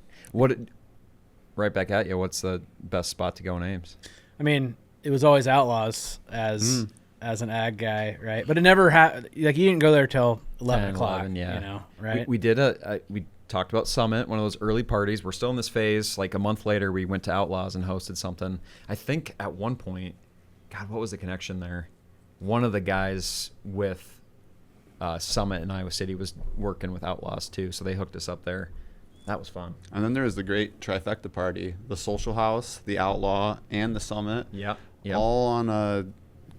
Right back at you. What's the best spot to go in Ames? I mean, it was always Outlaws as an ag guy, right? But it never had like you didn't go there till 11 10, o'clock. 11, yeah. You know, right? We did we talked about Summit, one of those early parties. We're still in this phase. Like a month later, we went to Outlaws and hosted something. I think at one point, God, what was the connection there? One of the guys with Summit in Iowa City was working with Outlaws too, so they hooked us up there. That was fun. And then there was the great trifecta party, the Social House, the Outlaw, and the Summit. Yeah. All on a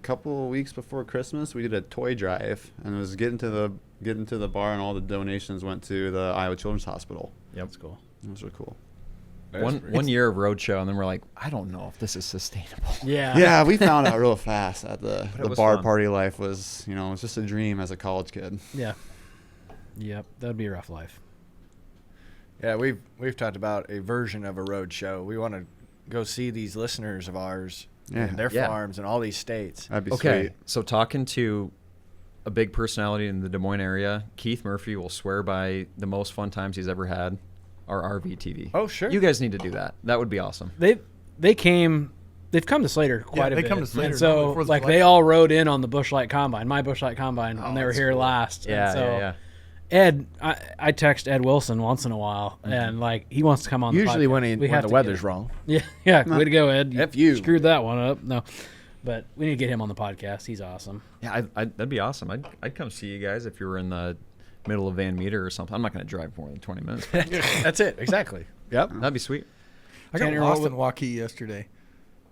couple of weeks before Christmas. We did a toy drive, and it was getting to the bar, and all the donations went to the Iowa Children's Hospital. Yep. That's cool. It was really cool. One year of roadshow, and then we're like, I don't know if this is sustainable. Yeah. Yeah, we found out real fast that the was bar fun. party life was, it was just a dream as a college kid. Yeah. Yep. That'd be a rough life. Yeah, we've talked about a version of a road show. We want to go see these listeners of ours and their Yeah. farms in all these states. That'd be Okay, sweet. so talking to a big personality in the Des Moines area, Keith Murphy will swear by the most fun times he's ever had our RV TV. Oh, sure. You guys need to do that. That would be awesome. They've come to Slater quite a they bit. come to Slater And so before the like election. they all rode in on the Busch Light Combine, my Busch Light Combine, when they were that's here cool. last. And Yeah, so yeah. Ed, I text Ed Wilson once in a while, and like he wants to come on. Usually the when, podcast. We when have the to weather's get- wrong. Yeah, way to go, Ed. F you. Screwed that one up. No, but we need to get him on the podcast. He's awesome. Yeah, that'd be awesome. I'd come see you guys if you were in the middle of Van Meter or something. I'm not going to drive more than 20 minutes. That's it. Exactly. Yep. That'd be sweet. I got Tanner, lost what in Waukee yesterday.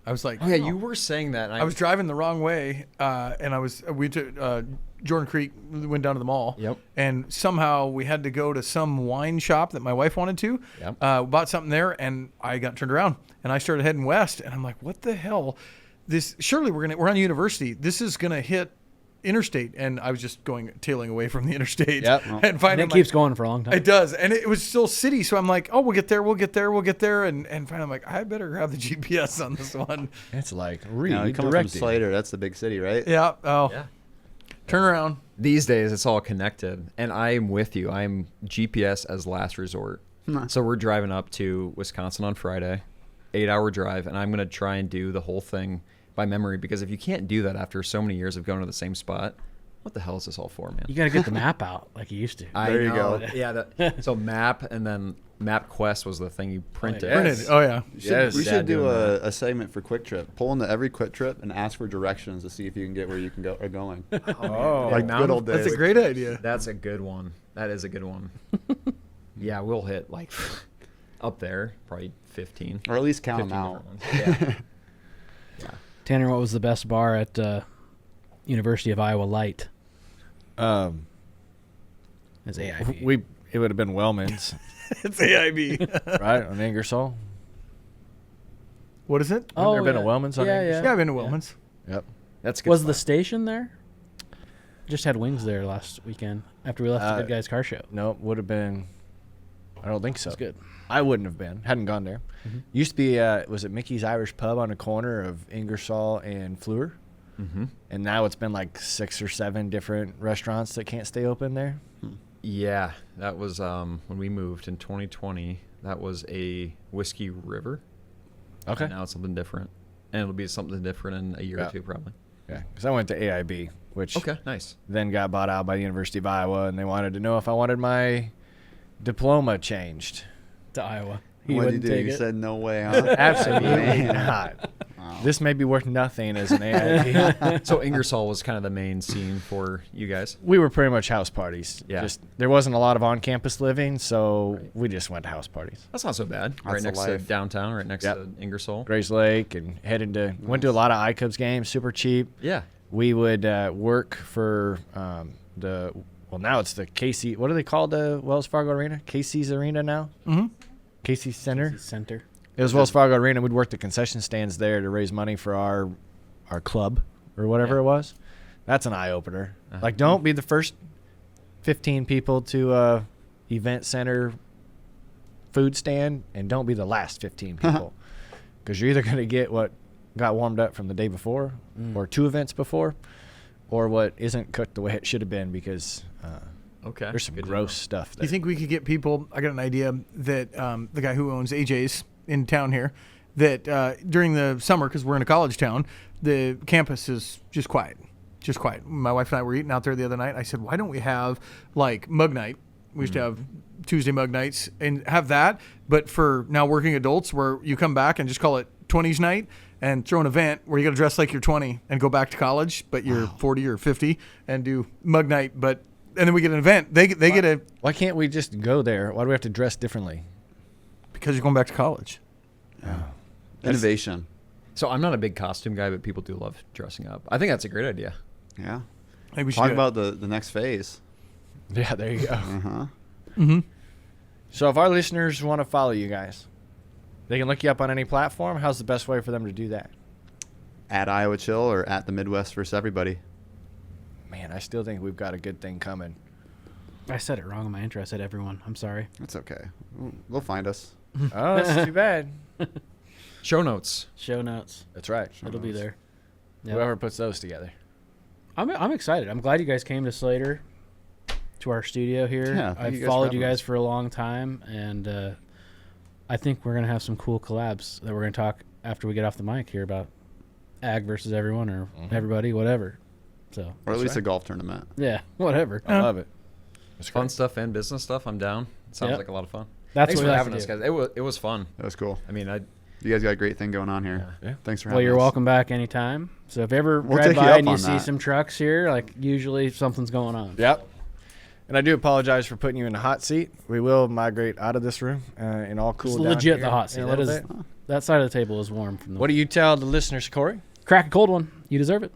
I was like, Oh, yeah, you were saying that. And I was driving the wrong way, and we took Jordan Creek, went down to the mall. Yep. And somehow we had to go to some wine shop that my wife wanted to. Yep. Bought something there, and I got turned around, and I started heading west, and I'm like, what the hell? Surely we're on University. This is gonna hit interstate, and I was just tailing away from the interstate. Yep. And And finally, it keeps going for a long time. It does, and it was still city, so I'm like, oh, we'll get there, and finally I'm like, I better grab the GPS on this one. It's like You coming from redirecting. Slater, that's the big city, right? Yeah. Oh. Yeah. Turn around. These days, it's all connected, and I'm with you. I'm GPS as last resort. So we're driving up to Wisconsin on Friday, 8-hour drive, and I'm going to try and do the whole thing by memory, because if you can't do that after so many years of going to the same spot, what the hell is this all for, man? You got to get the map out like you used to. There you go. Yeah. So map, and then MapQuest was the thing you printed. Yes. Printed. Oh yeah. Yes. We Dad should do doing that. a segment for Quick Trip. Pull into every Quick Trip and ask for directions to see if you can get where you can go are going. Oh. Like good old days. That's a great idea. That's a good one. That is a good one. Yeah, we'll hit like up there, probably 15. Or at least count 15 them out. different ones. Yeah. Tanner, what was the best bar at University of Iowa Light? As AIB. It would have been Wellman's, It's AIB. right, on Ingersoll. What is it? Oh, there been a Wellman's on yeah, Ingersoll? Yeah, I've been to Wellman's. Yep. That's good. Was the fun. station there? Just had wings there last weekend after we left the Good Guys car show. No, would have been. I don't think so. That's good. I wouldn't have been. Hadn't gone there. Used to be. Was it Mickey's Irish Pub on the corner of Ingersoll and Fleur? Mm-hmm. And now it's been like 6 or 7 different restaurants that can't stay open there. Yeah, that was when we moved in 2020. That was a Whiskey River. Okay. And now it's something different, and it'll be something different in a year Yeah. or two, probably. Yeah, because I went to AIB, which Okay, nice. then got bought out by the University of Iowa, and they wanted to know if I wanted my diploma changed. To Iowa. What He did you wouldn't do? take You it. said no way, huh? Absolutely Man. not. Wow. This may be worth nothing as an AIB. So Ingersoll was kind of the main scene for you guys. We were pretty much house parties. Yeah. Just there wasn't a lot of on-campus living, so we just went to house parties. That's not so bad. Right the next to life. downtown, right next Yep. to Ingersoll. Grace Lake and went to a lot of iCubs games, super cheap. Yeah. We would work for now it's the KC. What do they call the Wells Fargo Arena? KC's Arena now. Mhm. KC Center. Center. It was Wells Fargo Arena. We'd work the concession stands there to raise money for our club or whatever Yeah. it was. That's an eye opener. Uh-huh. Like, don't be the first 15 people to event center food stand, and don't be the last 15 people, because you're either going to get what got warmed up from the day before, or 2 events before, or what isn't cooked the way it should have been, because Okay. there's some Good to gross know. stuff Do there. you think we could get people? I got an idea that the guy who owns AJ's in town here, that during the summer, because we're in a college town, the campus is just quiet. just quiet. My wife and I were eating out there the other night. I said, why don't we have like mug night? We used to have Tuesday mug nights and have that, but for now working adults where you come back and just call it 20s night and throw an event where you got to dress like you're 20 and go back to college, but you're 40 or 50 and do mug night. And then we get an event. They get a. Why can't we just go there? Why do we have to dress differently? Because you're going back to college. Innovation. So I'm not a big costume guy, but people do love dressing up. I think that's a great idea. Yeah. Maybe we should Talk do it. about the next phase. Yeah, there you go. Uh-huh. Mm-hmm. So if our listeners want to follow you guys, they can look you up on any platform. How's the best way for them to do that? At Iowa Chill or at the Midwest versus everybody. Man, I still think we've got a good thing coming. I said it wrong in my intro. I said everyone. I'm sorry. It's okay. They'll find us. Oh, that's too bad. Show notes. Show notes. That's right. It'll be there. Yep. Whoever puts those together. I'm excited. I'm glad you guys came to Slater, to our studio here. Yeah, thank you I've guys for followed having you guys us. for a long time, and I think we're gonna have some cool collabs that we're gonna talk after we get off the mic here about ag versus everyone or everybody, whatever. So Or at least a golf tournament. yeah, whatever. I love it. It's Fun great. stuff and business stuff. I'm down. Sounds Yep. like a lot of fun. That's Thanks what for we like having to us, do. guys. It was fun. That was cool. I mean, You guys got a great thing going on here. Yeah. Thanks for Well, having you're us. welcome back anytime. So if you ever We'll drive take you by up and you on see that. some trucks here, like usually something's going on. Yep. And I do apologize for putting you in the hot seat. We will migrate out of this room and all cool It's down legit here the hot in seat. a That little is bit. that side of the table is warm from the What do you tell the listeners, Corey? crack a cold one. You deserve it.